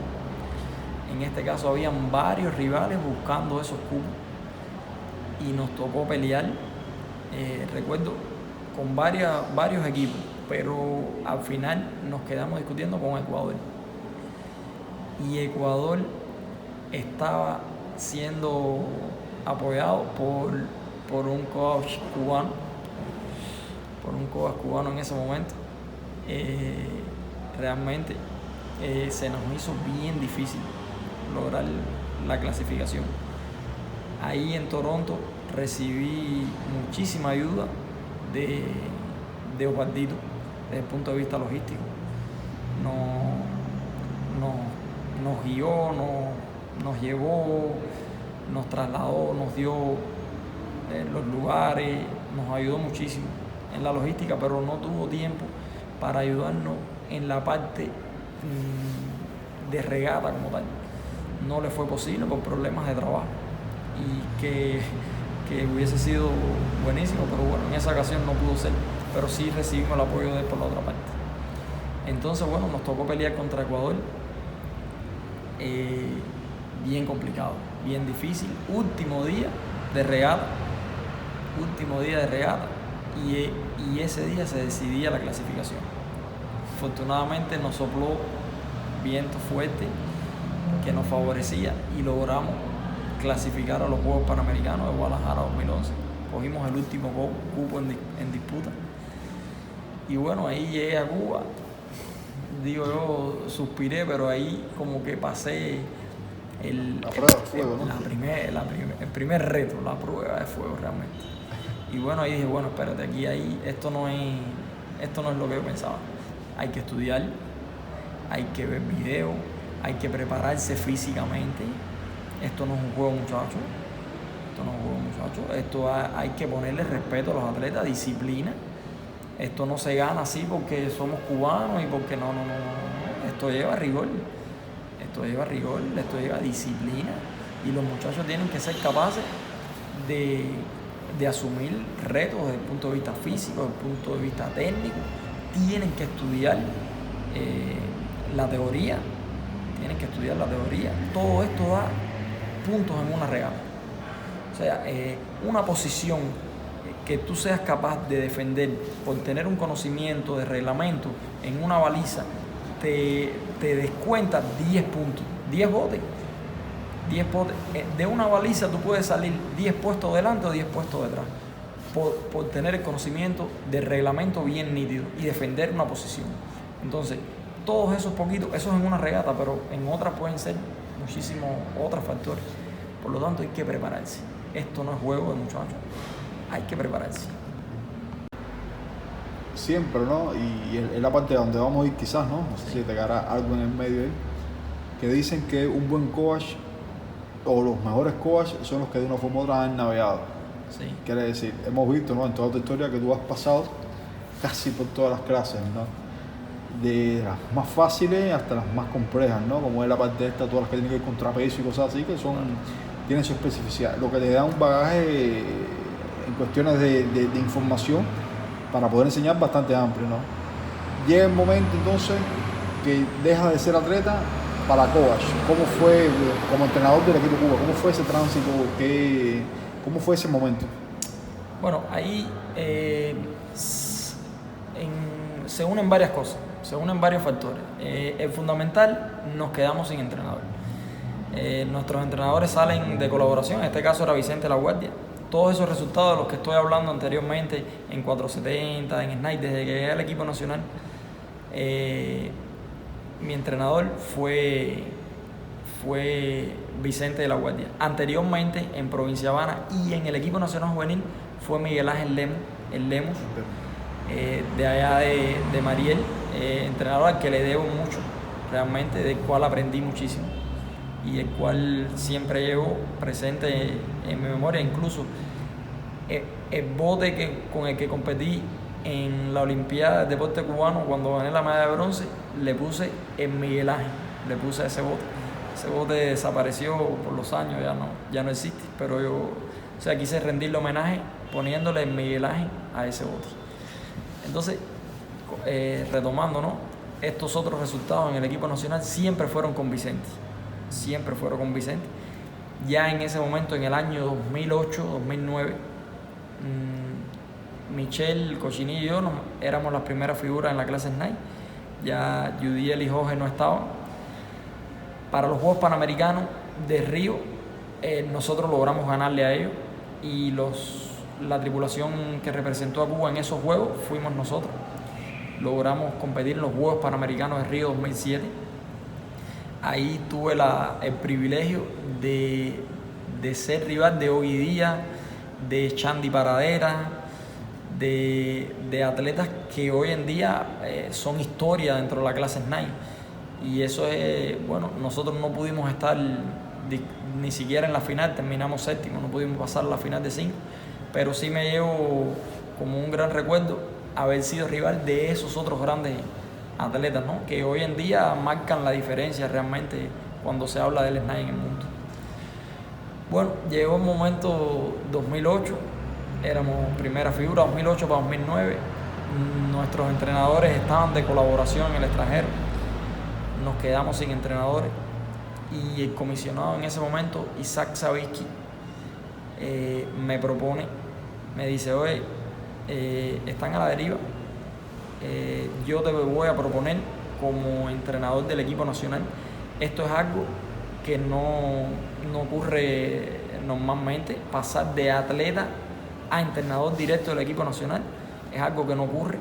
En este caso habían varios rivales buscando esos cupos y nos tocó pelear, recuerdo, con varios equipos, pero al final nos quedamos discutiendo con Ecuador. Y Ecuador estaba siendo apoyado por un coach cubano, en ese momento. Realmente se nos hizo bien difícil lograr la clasificación. Ahí en Toronto recibí muchísima ayuda de Osvaldito desde el punto de vista logístico. Nos guió, nos llevó, nos trasladó, nos dio los lugares, nos ayudó muchísimo en la logística, pero no tuvo tiempo para ayudarnos en la parte de regata como tal. No le fue posible por problemas de trabajo, y que hubiese sido buenísimo, pero bueno, en esa ocasión no pudo ser, pero sí recibimos el apoyo de él por la otra parte. Entonces, bueno, nos tocó pelear contra Ecuador, bien complicado, bien difícil, último día de regata, y ese día se decidía la clasificación. Afortunadamente nos sopló viento fuerte que nos favorecía y logramos clasificar a los Juegos Panamericanos de Guadalajara 2011. Cogimos el último cupo en disputa. Y bueno, ahí llegué a Cuba. Digo, yo suspiré, pero ahí como que pasé
la prueba de fuego, ¿no?
el primer reto, la prueba de fuego realmente. Y bueno, ahí dije, bueno, espérate, esto no es lo que yo pensaba. Hay que estudiar, hay que ver videos, hay que prepararse físicamente. Esto no es un juego, muchachos. Esto hay que ponerle respeto a los atletas, disciplina. Esto no se gana así porque somos cubanos y porque no. Esto lleva rigor, esto lleva disciplina. Y los muchachos tienen que ser capaces de asumir retos desde el punto de vista físico, desde el punto de vista técnico. Tienen que estudiar la teoría. Todo esto da puntos en una regata. O sea, una posición que tú seas capaz de defender por tener un conocimiento de reglamento en una baliza, te descuenta 10 puntos, 10 botes. De una baliza tú puedes salir 10 puestos delante o 10 puestos detrás por tener el conocimiento del reglamento bien nítido y defender una posición. Entonces, todos esos poquitos, eso es en una regata, pero en otras pueden ser muchísimos otros factores. Por lo tanto, hay que prepararse. Esto no es juego de muchachos, hay que prepararse.
Siempre, ¿no? Y es la parte donde vamos a ir quizás, ¿no? No sé si te quedará algo en el medio ahí. Que dicen que un buen coach o los mejores coaches son los que de una forma u otra han navegado.
Sí.
Quiere decir, hemos visto, ¿no? En toda tu historia que tú has pasado casi por todas las clases, ¿no? De las más fáciles hasta las más complejas, ¿no? Como es la parte esta, todas las que tienen que ver con trapecio y cosas así, que tienen su especificidad. Lo que te da un bagaje en cuestiones de información para poder enseñar bastante amplio, ¿no? Llega el momento entonces que deja de ser atleta para coach. ¿Cómo fue como entrenador del equipo Cuba? ¿Cómo fue ese tránsito? ¿Cómo fue ese momento?
Bueno, ahí se unen varias cosas, se unen varios factores. El fundamental, nos quedamos sin entrenador. Nuestros entrenadores salen de colaboración, en este caso era Vicente La Guardia. Todos esos resultados de los que estoy hablando anteriormente, en 470, en Snipe, desde que llegué al equipo nacional, mi entrenador fue Vicente de La Guardia. Anteriormente, en Provincia Habana y en el equipo nacional juvenil, fue Miguel Ángel Lemus, de allá de Mariel, entrenador al que le debo mucho, realmente, del cual aprendí muchísimo y el cual siempre llevo presente en mi memoria. Incluso el bote con el que competí en la Olimpiada del Deporte Cubano, cuando gané la medalla de bronce, le puse en Miguel Ángel, le puse ese bote. Ese bote desapareció por los años, ya no existe, pero yo, quise rendirle homenaje poniéndole en Miguel Ángel a ese bote. Entonces, retomando, ¿no? Estos otros resultados en el equipo nacional siempre fueron con Vicente. Ya en ese momento, en el año 2008, 2009, Michelle, Cochinillo y yo éramos las primeras figuras en la clase Snipe. Ya Yudiel y Jorge no estaban. Para los Juegos Panamericanos de Río, nosotros logramos ganarle a ellos, y la tripulación que representó a Cuba en esos Juegos fuimos nosotros. Logramos competir en los Juegos Panamericanos de Río 2007. Ahí tuve el privilegio de ser rival de hoy día, de Chandy Paradera, de atletas que hoy en día son historia dentro de la clase Snipe. Y eso es, bueno, nosotros no pudimos estar ni siquiera en la final, terminamos séptimo, no pudimos pasar a la final de 5, pero sí me llevo como un gran recuerdo haber sido rival de esos otros grandes atletas, ¿no? Que hoy en día marcan la diferencia realmente cuando se habla del Snipe en el mundo. Bueno, llegó el momento 2008, éramos primera figura, 2008 para 2009, nuestros entrenadores estaban de colaboración en el extranjero, nos quedamos sin entrenadores, y el comisionado en ese momento, Isaac Savitsky, me propone, me dice: oye, están a la deriva, yo te voy a proponer como entrenador del equipo nacional. Esto es algo que no ocurre normalmente, pasar de atleta a entrenador directo del equipo nacional, es algo que no ocurre.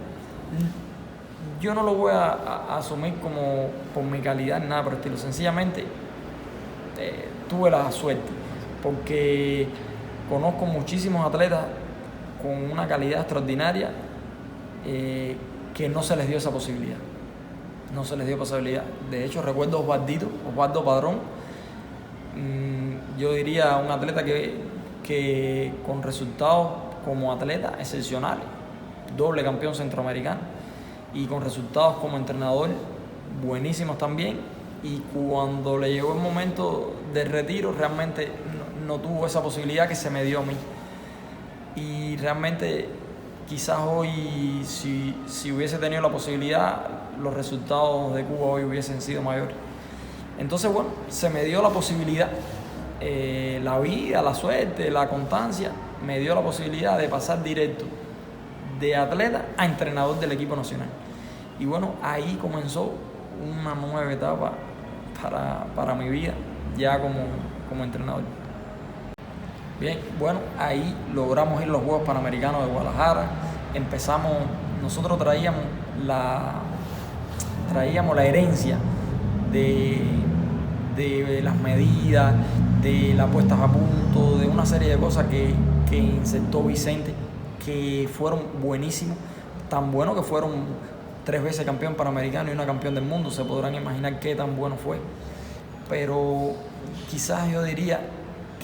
Yo no lo voy a asumir como por mi calidad, nada por el estilo. Sencillamente tuve la suerte, porque conozco muchísimos atletas con una calidad extraordinaria que no se les dio esa posibilidad. No se les dio posibilidad. De hecho, recuerdo a Osvaldo Padrón, yo diría un atleta que con resultados como atleta excepcionales, doble campeón centroamericano, y con resultados como entrenador buenísimos también, y cuando le llegó el momento del retiro realmente no tuvo esa posibilidad que se me dio a mí. Y realmente quizás hoy si hubiese tenido la posibilidad, los resultados de Cuba hoy hubiesen sido mayores. Entonces bueno, se me dio la posibilidad, la vida, la suerte, la constancia me dio la posibilidad de pasar directo de atleta a entrenador del equipo nacional. Y bueno, ahí comenzó una nueva etapa para mi vida ya como entrenador. Bien, bueno, ahí logramos ir a los Juegos Panamericanos de Guadalajara. Nosotros traíamos la herencia de las medidas, de las puestas a punto, de una serie de cosas que insertó Vicente, que fueron buenísimos, tan buenos que fueron 3 veces campeón panamericano y una campeón del mundo. Se podrán imaginar qué tan bueno fue. Pero quizás yo diría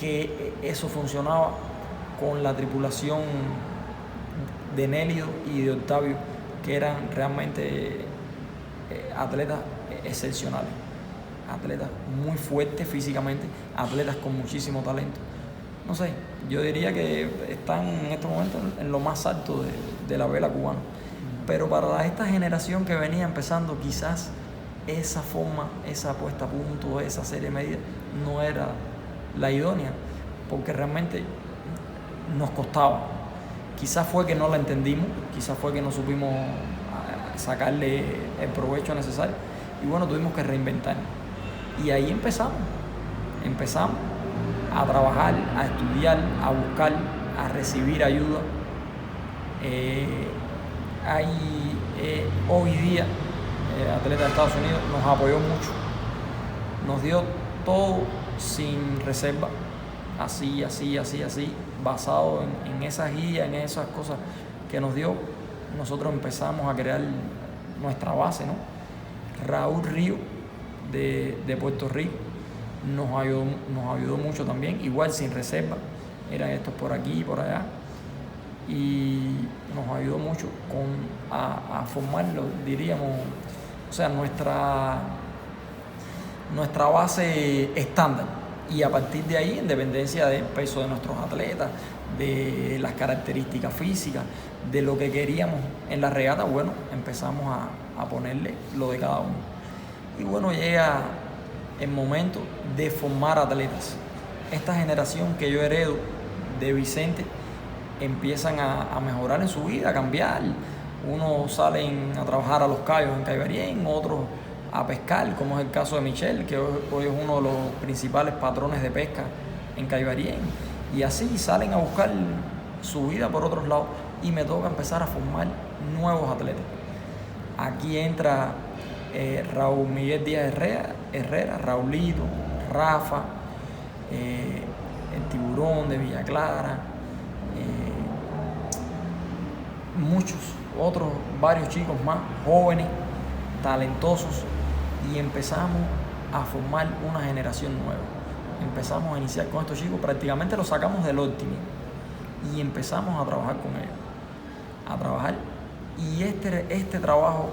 que eso funcionaba con la tripulación de Nélido y de Octavio, que eran realmente atletas excepcionales, atletas muy fuertes físicamente, atletas con muchísimo talento. No sé, yo diría que están en estos momentos en lo más alto de la vela cubana. Pero para esta generación que venía empezando, quizás esa forma, esa puesta a punto, esa serie de medidas no era la idónea, porque realmente nos costaba. Quizás fue que no la entendimos, quizás fue que no supimos sacarle el provecho necesario, y bueno, tuvimos que reinventar. Y ahí empezamos a trabajar, a estudiar, a buscar, a recibir ayuda. Hoy día Atleta de Estados Unidos nos apoyó mucho, nos dio todo sin reserva, así, basado en esas guías, en esas cosas que nos dio. Nosotros empezamos a crear nuestra base, ¿no? Raúl Río de Puerto Rico nos ayudó mucho también, igual sin reserva, eran estos por aquí y por allá, y nos ayudó mucho a formarlo, diríamos, o sea, nuestra base estándar. Y a partir de ahí, en dependencia del peso de nuestros atletas, de las características físicas, de lo que queríamos en la regata, bueno, empezamos a ponerle lo de cada uno. Y bueno, llega el momento de formar atletas. Esta generación que yo heredo de Vicente empiezan a mejorar en su vida, a cambiar. Unos salen a trabajar a los cayos en Caibarien, otros a pescar, como es el caso de Michel, que hoy es uno de los principales patrones de pesca en Caibarien. Y así salen a buscar su vida por otros lados, y me toca empezar a formar nuevos atletas. Aquí entra Raúl Miguel Díaz Herrera, Raulito, Rafa, el Tiburón de Villa Clara, muchos otros, varios chicos más jóvenes, talentosos, y empezamos a formar una generación nueva. Empezamos a iniciar con estos chicos, prácticamente los sacamos del Optimi y empezamos a trabajar con ellos, y este trabajo,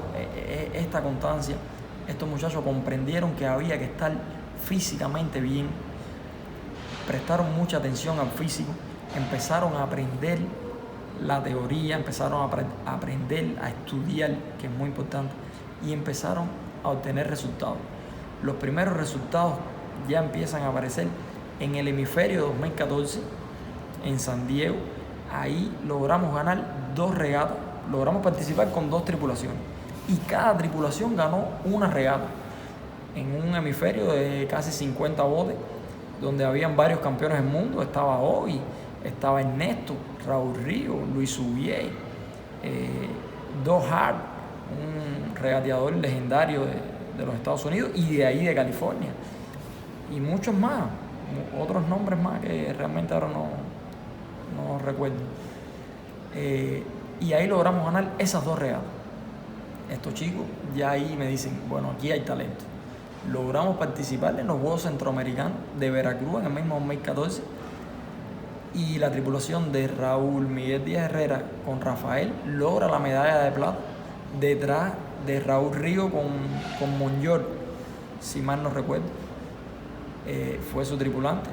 esta constancia, estos muchachos comprendieron que había que estar físicamente bien, prestaron mucha atención al físico, empezaron a aprender la teoría, empezaron a aprender a estudiar, que es muy importante, y empezaron a obtener resultados. Los primeros resultados ya empiezan a aparecer en el hemisferio 2014, en San Diego. Ahí logramos ganar 2 regatas, logramos participar con 2 tripulaciones, y cada tripulación ganó una regata en un hemisferio de casi 50 botes, donde habían varios campeones del mundo. Estaba Obi, estaba Ernesto, Raúl Río, Luis Subier, Doug Hart, un regateador legendario de los Estados Unidos y de ahí de California, y muchos más, otros nombres más que realmente ahora no recuerdo. Y ahí logramos ganar esas 2 regatas. Estos chicos ya ahí me dicen, bueno, aquí hay talento. Logramos participar en los Juegos Centroamericanos de Veracruz en el mismo 2014 y la tripulación de Raúl Miguel Díaz Herrera con Rafael logra la medalla de plata detrás de Raúl Río con Monyor, si mal no recuerdo. Fue su tripulante.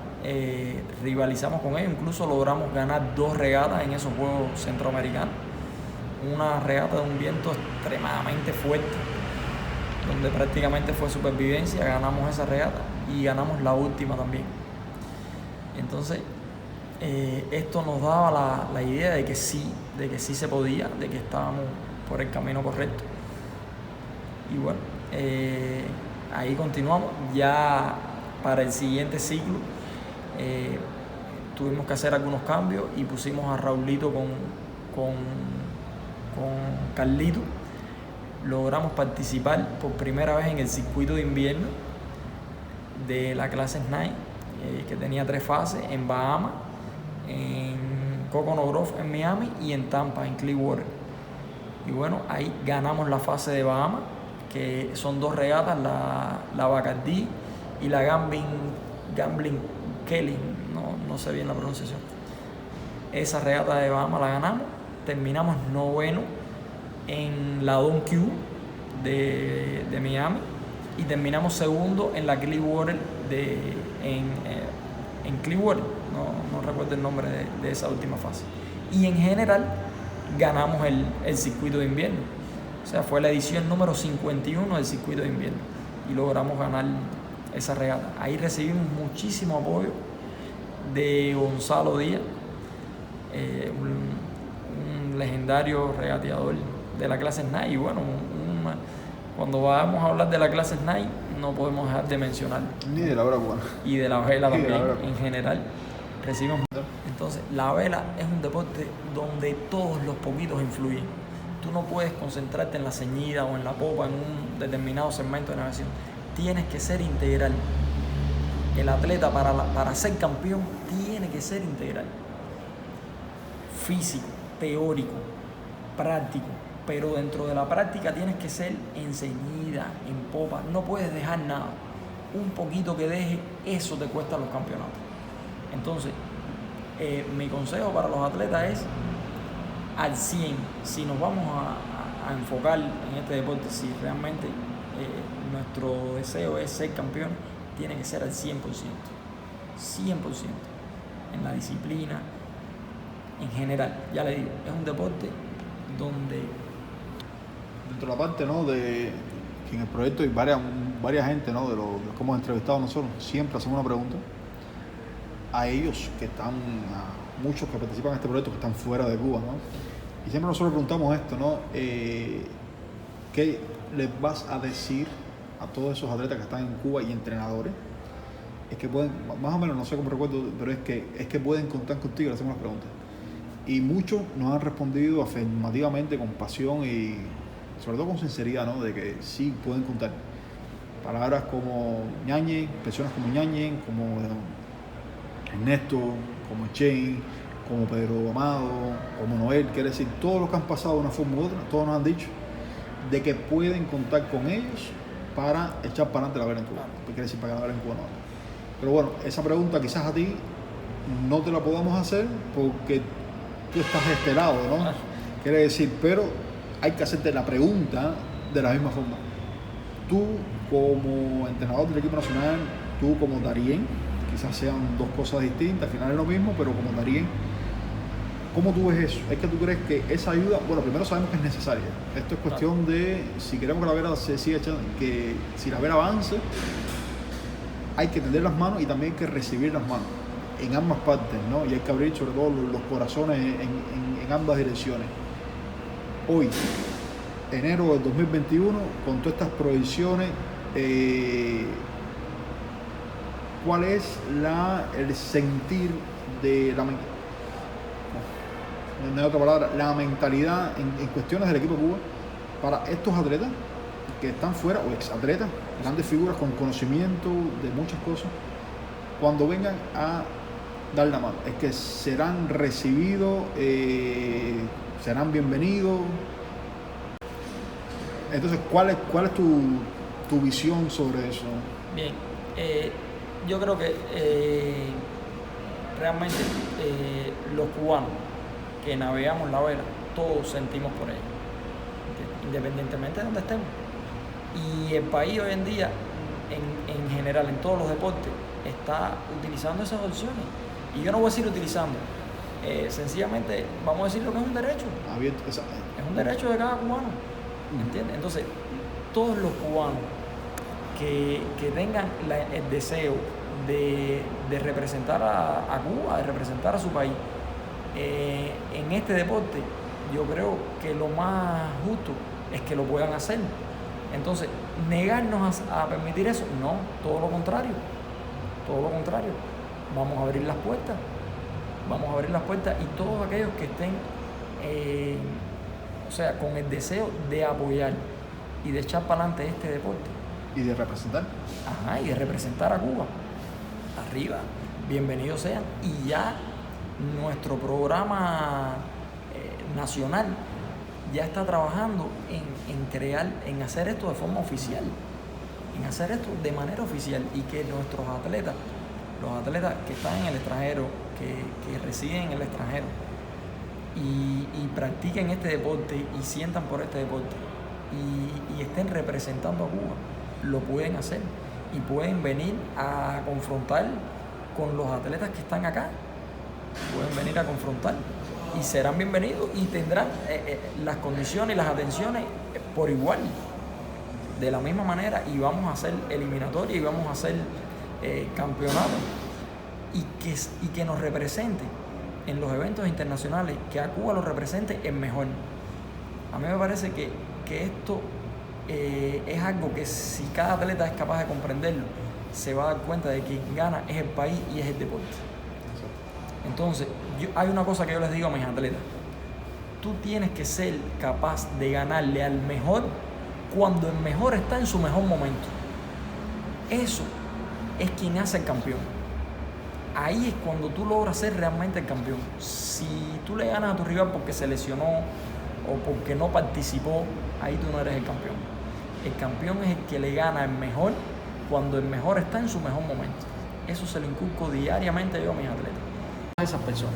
Rivalizamos con ellos, incluso logramos ganar 2 regatas en esos Juegos Centroamericanos. Una regata de un viento extremadamente fuerte, donde prácticamente fue supervivencia. Ganamos esa regata y ganamos la última también. Entonces, esto nos daba la idea de que sí se podía, de que estábamos por el camino correcto. Y bueno, ahí continuamos. Ya para el siguiente ciclo tuvimos que hacer algunos cambios y pusimos a Raulito con Carlito. Logramos participar por primera vez en el circuito de invierno de la clase Nine, que tenía 3 fases, en Bahamas, en Coconut Grove en Miami y en Tampa, en Clearwater. Y bueno, ahí ganamos la fase de Bahamas, que son 2 regatas, la Bacardi y la Gambling Kelly, no sé bien la pronunciación. Esa regata de Bahamas la ganamos, terminamos 9º en la Don Q de Miami y terminamos 2º en la Clearwater en Clearwater, no recuerdo el nombre de esa última fase. Y en general ganamos el circuito de invierno, o sea, fue la edición número 51 del circuito de invierno y logramos ganar esa regata. Ahí recibimos muchísimo apoyo de Gonzalo Díaz, un legendario regateador de la clase Nine. Y bueno, cuando vamos a hablar de la clase Nine no podemos dejar de mencionar
ni de la vela cubana
y de la vela también.
vela.
En general recibimos. Entonces la vela es un deporte donde todos los poquitos influyen. Tú no puedes concentrarte en la ceñida o en la popa en un determinado segmento de navegación. Tienes que ser integral. El atleta para ser campeón tiene que ser integral. Físico, teórico, práctico, pero dentro de la práctica tienes que ser en ceñida, en popa, no puedes dejar nada. Un poquito que deje, eso te cuesta los campeonatos. Entonces, mi consejo para los atletas es al 100, si nos vamos a enfocar en este deporte, si realmente nuestro deseo es ser campeón, tiene que ser al 100%, 100% en la disciplina, en general. Ya le digo, es un deporte donde
dentro de la parte, ¿no?, de que en el proyecto hay varias gente, ¿no?, de los que hemos entrevistado nosotros, siempre hacemos una pregunta a ellos que están, a muchos que participan en este proyecto que están fuera de Cuba, ¿no? Y siempre nosotros preguntamos esto, ¿no? ¿Qué les vas a decir a todos esos atletas que están en Cuba y entrenadores? Es que pueden, más o menos, no sé cómo recuerdo, pero es que pueden contar contigo. Le hacemos las preguntas. Y muchos nos han respondido afirmativamente, con pasión y sobre todo con sinceridad, ¿no?, de que sí pueden contar. Palabras como Ñañez, personas como Ñañez, como Ernesto, como Shane, como Pedro Amado, como Noel, quiere decir, todos los que han pasado de una forma u otra, todos nos han dicho de que pueden contar con ellos para echar para adelante la vela en Cuba. Quiere decir, para que la vela en Cuba no hable. Pero bueno, esa pregunta quizás a ti no te la podamos hacer porque tú estás de este lado, ¿no? Quiere decir, pero hay que hacerte la pregunta de la misma forma. Tú como entrenador del equipo nacional, tú como Darien, quizás sean 2 cosas distintas, al final es lo mismo, pero como Darien, ¿cómo tú ves eso? ¿Es que tú crees que esa ayuda, bueno, primero sabemos que es necesaria? Esto es cuestión de, si queremos que la vela se siga echando, que si la vela avance, hay que tender las manos y también hay que recibir las manos en ambas partes, ¿no? Y hay que abrir sobre todo los corazones en ambas direcciones. Hoy, enero del 2021, con todas estas prohibiciones, ¿cuál es el sentir de no hay otra palabra, la mentalidad en cuestiones del equipo de Cuba para estos atletas que están fuera, o exatletas, grandes figuras con conocimiento de muchas cosas, cuando vengan a dar la mano, es que serán recibidos, serán bienvenidos. Entonces, ¿cuál es tu visión sobre eso?
Bien, yo creo que realmente los cubanos que navegamos la vela, todos sentimos por ella, independientemente de donde estemos. Y el país hoy en día, en general, en todos los deportes, está utilizando esas opciones. Y yo no voy a decir utilizando, sencillamente vamos a decir lo que es un derecho.
Abierto,
es un derecho de cada cubano, ¿entiendes? Entonces, todos los cubanos que tengan el deseo de representar a Cuba, de representar a su país en este deporte, yo creo que lo más justo es que lo puedan hacer. Entonces, negarnos a permitir eso, no, todo lo contrario, vamos a abrir las puertas, y todos aquellos que estén, con el deseo de apoyar y de echar para adelante este deporte.
Y de representar.
Ajá, y de representar a Cuba, arriba, bienvenidos sean. Y ya nuestro programa nacional ya está trabajando en hacer esto de forma oficial, en hacer esto de manera oficial, y que nuestros atletas, los atletas que están en el extranjero, que residen en el extranjero y practiquen este deporte y sientan por este deporte y estén representando a Cuba, lo pueden hacer y pueden venir a confrontar con los atletas que están acá, pueden venir a confrontar y serán bienvenidos y tendrán las condiciones y las atenciones por igual, de la misma manera, y vamos a hacer eliminatoria y vamos a hacer campeonatos y que nos represente en los eventos internacionales, que a Cuba lo represente es mejor. A mí me parece que esto es algo que, si cada atleta es capaz de comprenderlo, se va a dar cuenta de que quien gana es el país y es el deporte. Entonces, hay una cosa que yo les digo a mis atletas: tú tienes que ser capaz de ganarle al mejor cuando el mejor está en su mejor momento. Eso es quien hace el campeón. Ahí es cuando tú logras ser realmente el campeón. Si tú le ganas a tu rival porque se lesionó o porque no participó, ahí tú no eres el campeón. El campeón es el que le gana al mejor cuando el mejor está en su mejor momento. Eso se lo inculco diariamente yo a mis atletas, a esas personas.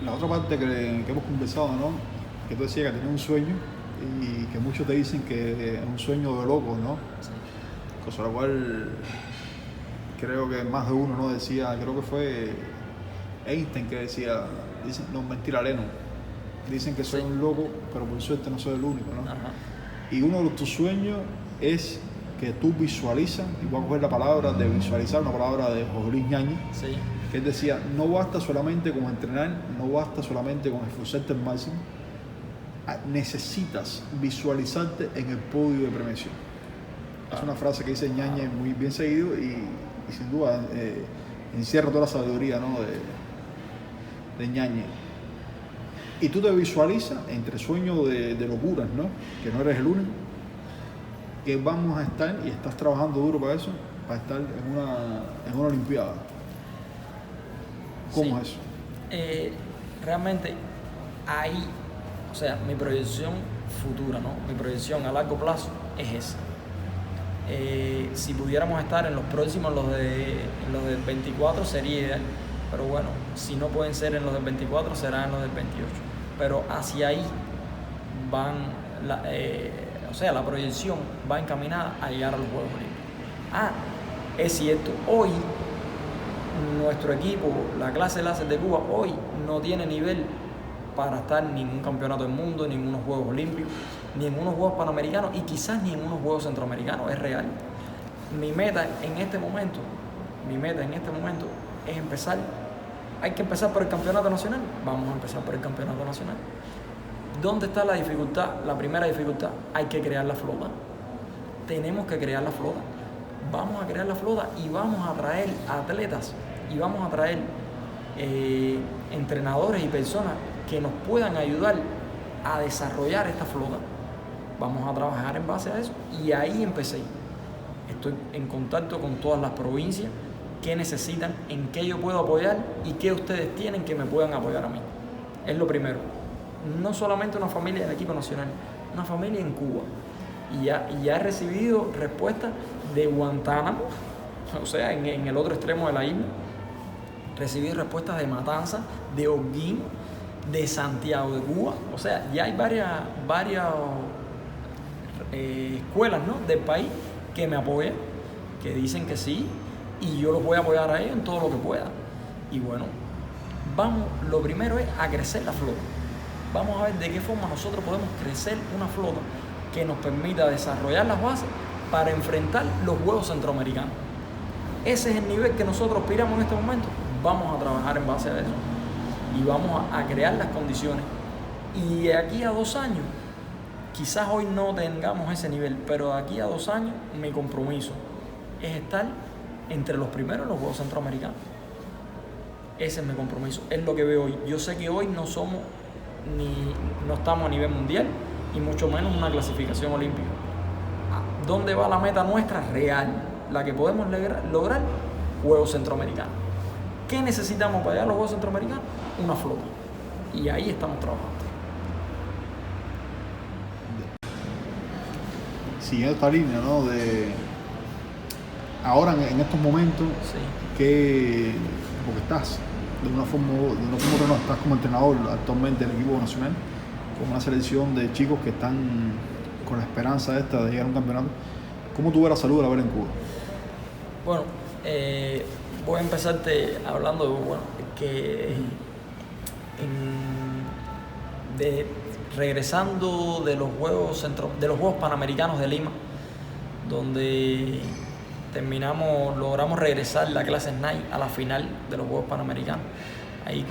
La otra parte que hemos conversado, ¿no? Que tú decías que tenías un sueño y que muchos te dicen que es un sueño de locos, ¿no?
Sí.
Cosa la cual creo que más de uno, ¿no? Decía, creo que fue Einstein que decía, dicen, no, mentira, Lennon. Dicen que soy un loco, pero por suerte no soy el único, ¿no?
Ajá.
Y uno de tus sueños es que tú visualizas, y voy a coger la palabra de visualizar, una palabra de José Luis Ñañez,
Sí.
que él decía, no basta solamente con entrenar, no basta solamente con esforzarte al máximo, necesitas visualizarte en el podio de premiación. Es una frase que dice Ñañez muy bien seguido y sin duda encierra toda la sabiduría, ¿no? de Ñañez. Y tú te visualizas entre sueños de locuras, ¿no? Que no eres el único, que vamos a estar, y estás trabajando duro para eso, para estar en una Olimpiada. ¿Cómo es eso?
Realmente ahí, mi proyección futura, ¿no? Mi proyección a largo plazo es esa. Si pudiéramos estar en los próximos, los del 24, sería ideal. Pero bueno, si no pueden ser en los del 24, serán en los del 28. Pero hacia ahí la proyección va encaminada a llegar a los Juegos Olímpicos. Es cierto, hoy nuestro equipo, la clase láser de Cuba, hoy no tiene nivel para estar ni en un campeonato del mundo, ni en unos Juegos Olímpicos, ni en unos Juegos Panamericanos y quizás ni en unos Juegos Centroamericanos. Es real. Mi meta en este momento es empezar. Hay que empezar por el campeonato nacional. Vamos a empezar por el campeonato nacional. ¿Dónde está la dificultad? La primera dificultad: hay que crear la flota. Tenemos que crear la flota. Vamos a crear la flota y vamos a traer atletas y vamos a traer entrenadores y personas que nos puedan ayudar a desarrollar esta flota. Vamos a trabajar en base a eso, y ahí empecé. Estoy en contacto con todas las provincias qué necesitan, en qué yo puedo apoyar y qué ustedes tienen que me puedan apoyar a mí. Es lo primero. No solamente una familia del equipo nacional, una familia en Cuba. Y ya he recibido respuestas de Guantánamo, o sea, en el otro extremo de la isla. Recibí respuestas de Matanzas, de Holguín, de Santiago de Cuba. O sea, ya hay varias escuelas, ¿no?, del país que me apoyan, que dicen que sí, y yo los voy a apoyar a ellos en todo lo que pueda. Y bueno, lo primero es a crecer la flota. Vamos a ver de qué forma nosotros podemos crecer una flota que nos permita desarrollar las bases para enfrentar los Juegos Centroamericanos. Ese es el nivel que nosotros aspiramos en este momento. Vamos a trabajar en base a eso y vamos a crear las condiciones. Y de aquí a 2 años, quizás hoy no tengamos ese nivel, pero de aquí a 2 años mi compromiso es estar entre los primeros en los Juegos Centroamericanos. Ese es mi compromiso, es lo que veo hoy. Yo sé que hoy no estamos a nivel mundial y mucho menos una clasificación olímpica. ¿Dónde va la meta nuestra real? La que podemos lograr, Juegos Centroamericanos. ¿Qué necesitamos para llegar a los Juegos Centroamericanos? Una flota. Y ahí estamos trabajando.
Siguiendo esta línea, ¿no? Ahora en estos momentos,
Sí.
porque estás de una forma u otra, no estás como entrenador actualmente del equipo nacional, con una selección de chicos que están con la esperanza esta de llegar a un campeonato. ¿Cómo tú ves la salud de la Vera en Cuba?
Bueno, voy a empezarte hablando que regresando de los Juegos Panamericanos de Lima, donde logramos regresar la clase SNAI a la final de los Juegos Panamericanos, ahí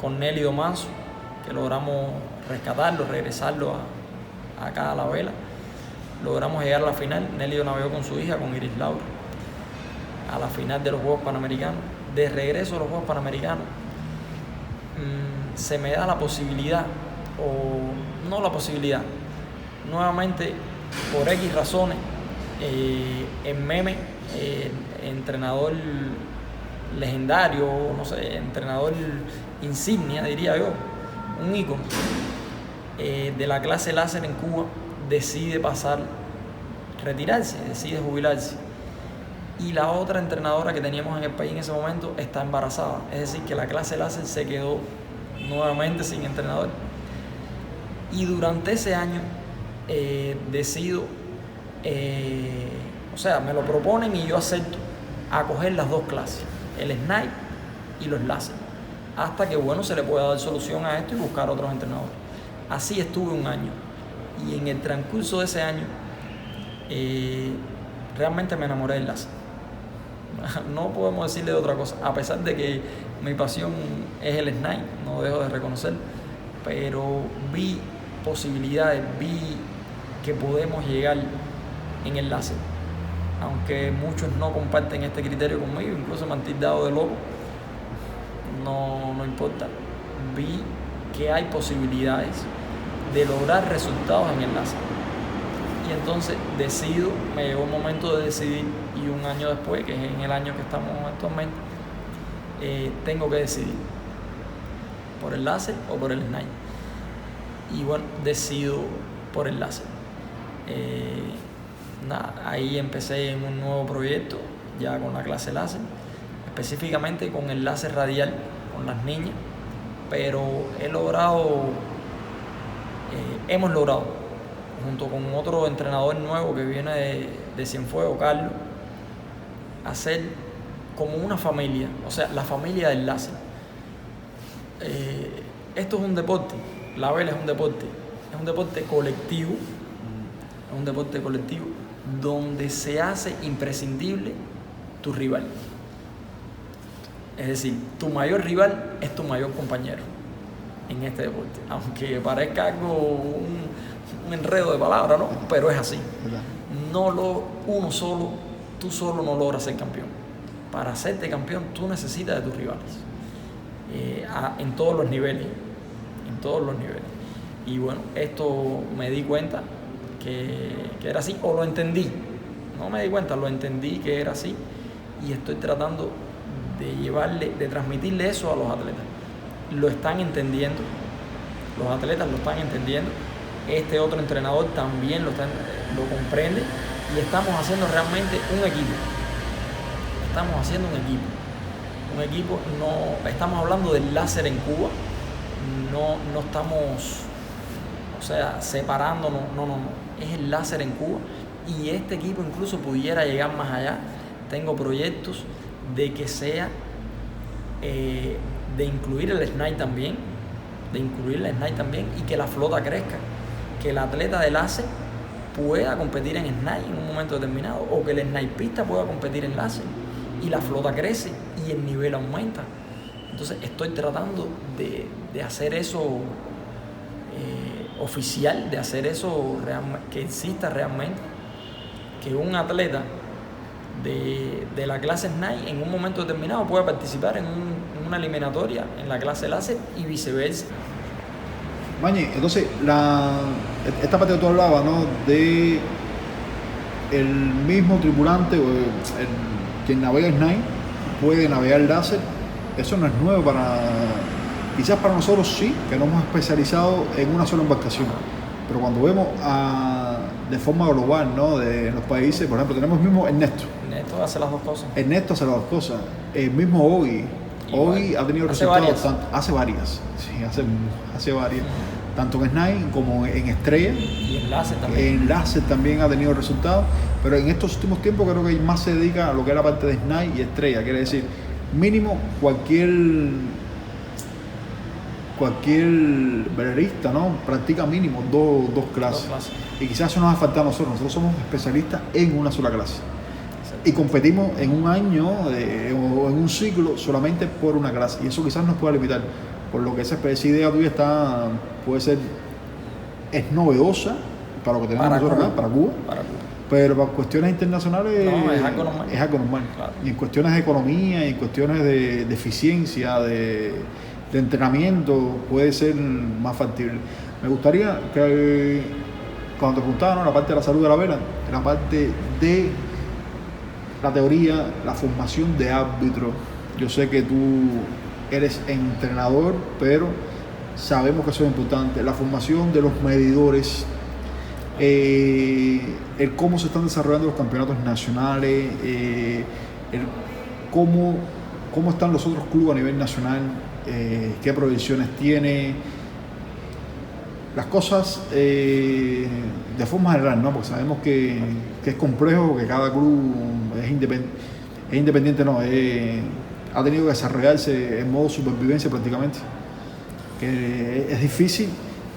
con Nelly Domanzo, que logramos rescatarlo, regresarlo acá a la vela. Logramos llegar a la final. Nelly navegó con su hija, con Iris Laura, a la final de los Juegos Panamericanos. De regreso a los Juegos Panamericanos, se me da la posibilidad, o no la posibilidad, nuevamente por X razones, en Meme, entrenador legendario, no sé, entrenador insignia, diría yo, un ícono de la clase láser en Cuba, decide retirarse, decide jubilarse. Y la otra entrenadora que teníamos en el país en ese momento está embarazada. Es decir, que la clase láser se quedó nuevamente sin entrenador. Y durante ese año decido, me lo proponen y yo acepto acoger las 2 clases, el snipe y los láser, hasta que se le pueda dar solución a esto y buscar otros entrenadores. Así estuve 1 año. Y en el transcurso de ese año, realmente me enamoré del láser. No podemos decirle de otra cosa, a pesar de que mi pasión es el snipe, no dejo de reconocerlo, pero vi posibilidades, vi que podemos llegar en el láser. Aunque muchos no comparten este criterio conmigo, incluso me han tildado de loco, no importa. Vi que hay posibilidades de lograr resultados en el láser. Y entonces me llegó el momento de decidir, y 1 año después, que es en el año que estamos actualmente, tengo que decidir por el láser o por el snipe. Y decido por el láser. Ahí empecé en un nuevo proyecto, ya con la clase láser, específicamente con el láser radial, con las niñas, pero hemos logrado, junto con otro entrenador nuevo que viene de Cienfuegos, Carlos, hacer como una familia, o sea, la familia del láser. Esto es un deporte, la vela es un deporte colectivo, donde se hace imprescindible tu rival. Es decir, tu mayor rival es tu mayor compañero en este deporte, aunque parezca algo un enredo de palabras, ¿no? Pero es así. Tú solo no logras ser campeón. Para hacerte campeón, tú necesitas de tus rivales, en todos los niveles. Y esto me di cuenta que era así, o lo entendí. No me di cuenta, lo entendí que era así. y estoy tratando de transmitirle eso a los atletas. Lo están entendiendo, los atletas lo están entendiendo, este otro entrenador también lo comprende, y estamos haciendo realmente un equipo. Estamos haciendo un equipo, no estamos hablando del láser en Cuba, no estamos, o sea, separándonos, no, es el láser en Cuba, y este equipo incluso pudiera llegar más allá. Tengo proyectos de que sea, de incluir el SNAI también, y que la flota crezca, que el atleta de láser pueda competir en SNAI en un momento determinado, o que el snipista pueda competir en láser, y la flota crece y el nivel aumenta. Entonces estoy tratando de hacer eso oficial, de hacer eso que exista realmente, que un atleta de la clase SNAI en un momento determinado pueda participar en una eliminatoria en la clase láser y viceversa.
Mañi, entonces, esta parte que tú hablabas, ¿no? De el mismo tripulante o quien navega SNAI puede navegar láser. Eso no es nuevo quizás para nosotros sí, que nos hemos especializado en una sola embarcación. Pero cuando vemos de forma global, ¿no? En los países, por ejemplo, tenemos mismo Ernesto.
Ernesto hace las dos cosas.
Ernesto hace las dos cosas. El mismo Ogi. Ogi ha tenido resultados. Hace varias. Sí, hace varias. Tanto en SNAI como en Estrella.
Y en láser también.
En láser también ha tenido resultados. Pero en estos últimos tiempos creo que más se dedica a lo que es la parte de SNAI y Estrella. Quiere decir, mínimo cualquier velerista, ¿no? Practica mínimo dos clases. Y quizás eso nos ha faltado a nosotros. Nosotros somos especialistas en una sola clase. Exacto. Y competimos en un año o en un ciclo solamente por una clase. Y eso quizás nos pueda limitar. Por lo que esa idea tuya es novedosa para lo que tenemos nosotros acá, para Cuba. Pero para cuestiones internacionales
es algo normal.
Es algo normal. Claro. Y en cuestiones de economía, y en cuestiones de eficiencia, de entrenamiento, puede ser más factible. Me gustaría que cuando te preguntaba, ¿no?, la parte de la salud de la vela, la parte de la teoría, la formación de árbitros. Yo sé que tú eres entrenador, pero sabemos que eso es importante. La formación de los medidores, el cómo se están desarrollando los campeonatos nacionales, cómo están los otros clubes a nivel nacional, qué proyecciones tiene, las cosas de forma general, ¿no? Porque sabemos que es complejo, que cada club es independiente, no, ha tenido que desarrollarse en modo supervivencia prácticamente, que es difícil.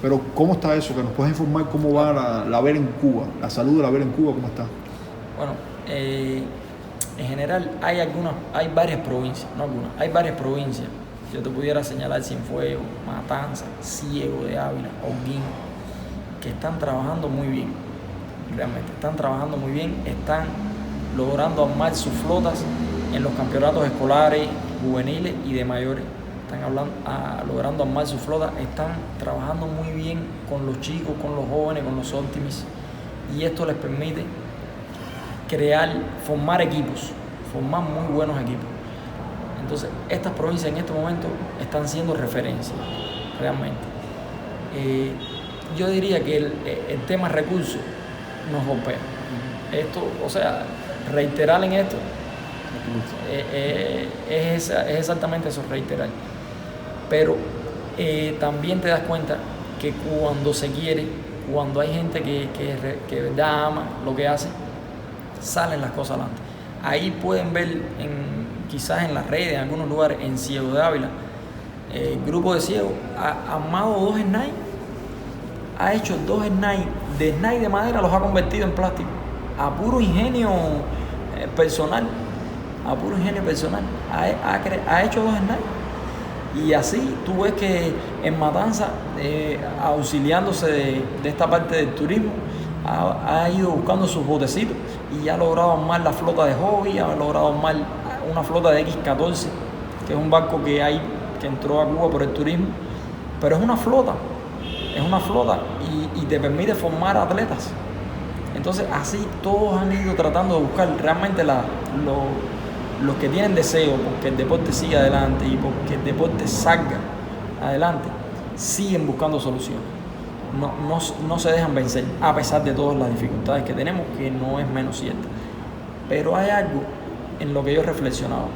Pero ¿cómo está eso? Que nos puedes informar cómo va la vela en Cuba, la salud de la vela en Cuba, ¿cómo está?
Bueno, en general hay varias provincias, no algunas, hay varias provincias. Yo te pudiera señalar Cienfuegos, Matanzas, Ciego de Ávila, Holguín, que están trabajando muy bien, realmente están trabajando muy bien, están logrando armar sus flotas en los campeonatos escolares, juveniles y de mayores. Están logrando armar su flota, están trabajando muy bien con los chicos, con los jóvenes, con los optimis, y esto les permite formar equipos, formar muy buenos equipos. Entonces, estas provincias en este momento están siendo referencia, realmente. Yo diría que el tema recursos nos golpea. Esto, o sea, reiterar en esto es exactamente eso, reiterar. Pero también te das cuenta que cuando se quiere, cuando hay gente que de verdad ama lo que hace, salen las cosas adelante. Ahí pueden ver quizás en las redes, en algunos lugares, en Ciego de Ávila, el grupo de Ciego ha armado 2 SNAI, ha hecho 2 SNAI de madera, los ha convertido en plástico, a puro ingenio personal, ha hecho 2 SNAI. Y así tú ves que en Matanza, auxiliándose de esta parte del turismo, ha ido buscando sus botecitos y ha logrado armar la flota de hobby, ha logrado armar una flota de X-14, que es un barco que entró a Cuba por el turismo, pero es una flota y te permite formar atletas. Entonces así todos han ido tratando de buscar realmente los que tienen deseo porque el deporte siga adelante y porque el deporte salga adelante, siguen buscando soluciones. No se dejan vencer, a pesar de todas las dificultades que tenemos, que no es menos cierta. Pero hay algo en lo que yo he reflexionado.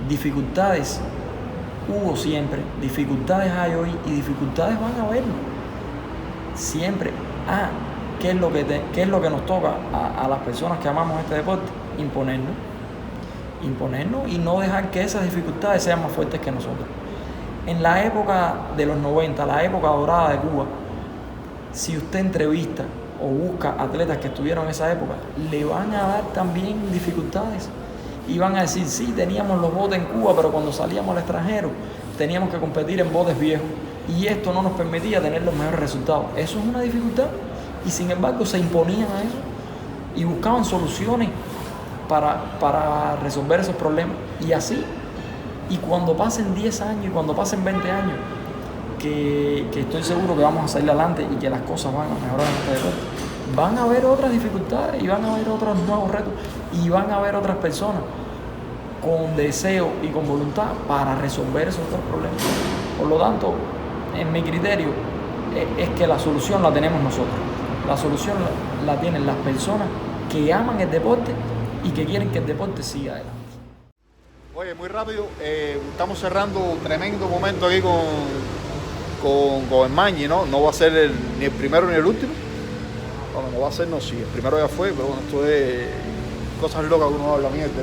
Dificultades hubo siempre, dificultades hay hoy y dificultades van a haber siempre. ¿Qué es lo que nos toca a las personas que amamos este deporte? Imponernos y no dejar que esas dificultades sean más fuertes que nosotros. En la época de los 90, la época dorada de Cuba, si usted entrevista o busca atletas que estuvieron en esa época, le van a dar también dificultades y van a decir, sí, teníamos los botes en Cuba, pero cuando salíamos al extranjero teníamos que competir en botes viejos y esto no nos permitía tener los mejores resultados. Eso es una dificultad y sin embargo se imponían a eso y buscaban soluciones para resolver esos problemas y así. Y cuando pasen 10 años y cuando pasen 20 años, que estoy seguro que vamos a salir adelante y que las cosas van a mejorar en este deporte, van a haber otras dificultades y van a haber otros nuevos retos y van a haber otras personas con deseo y con voluntad para resolver esos otros problemas. Por lo tanto, en mi criterio, es que la solución la tenemos nosotros. La solución la tienen las personas que aman el deporte y que quieren que el deporte siga adelante.
Oye, muy rápido, estamos cerrando un tremendo momento aquí con el Mañi, ¿no? No va a ser ni el primero ni el último. Bueno, no va a ser, no, sí, el primero ya fue, pero bueno, esto es cosas locas que uno habla, mierda.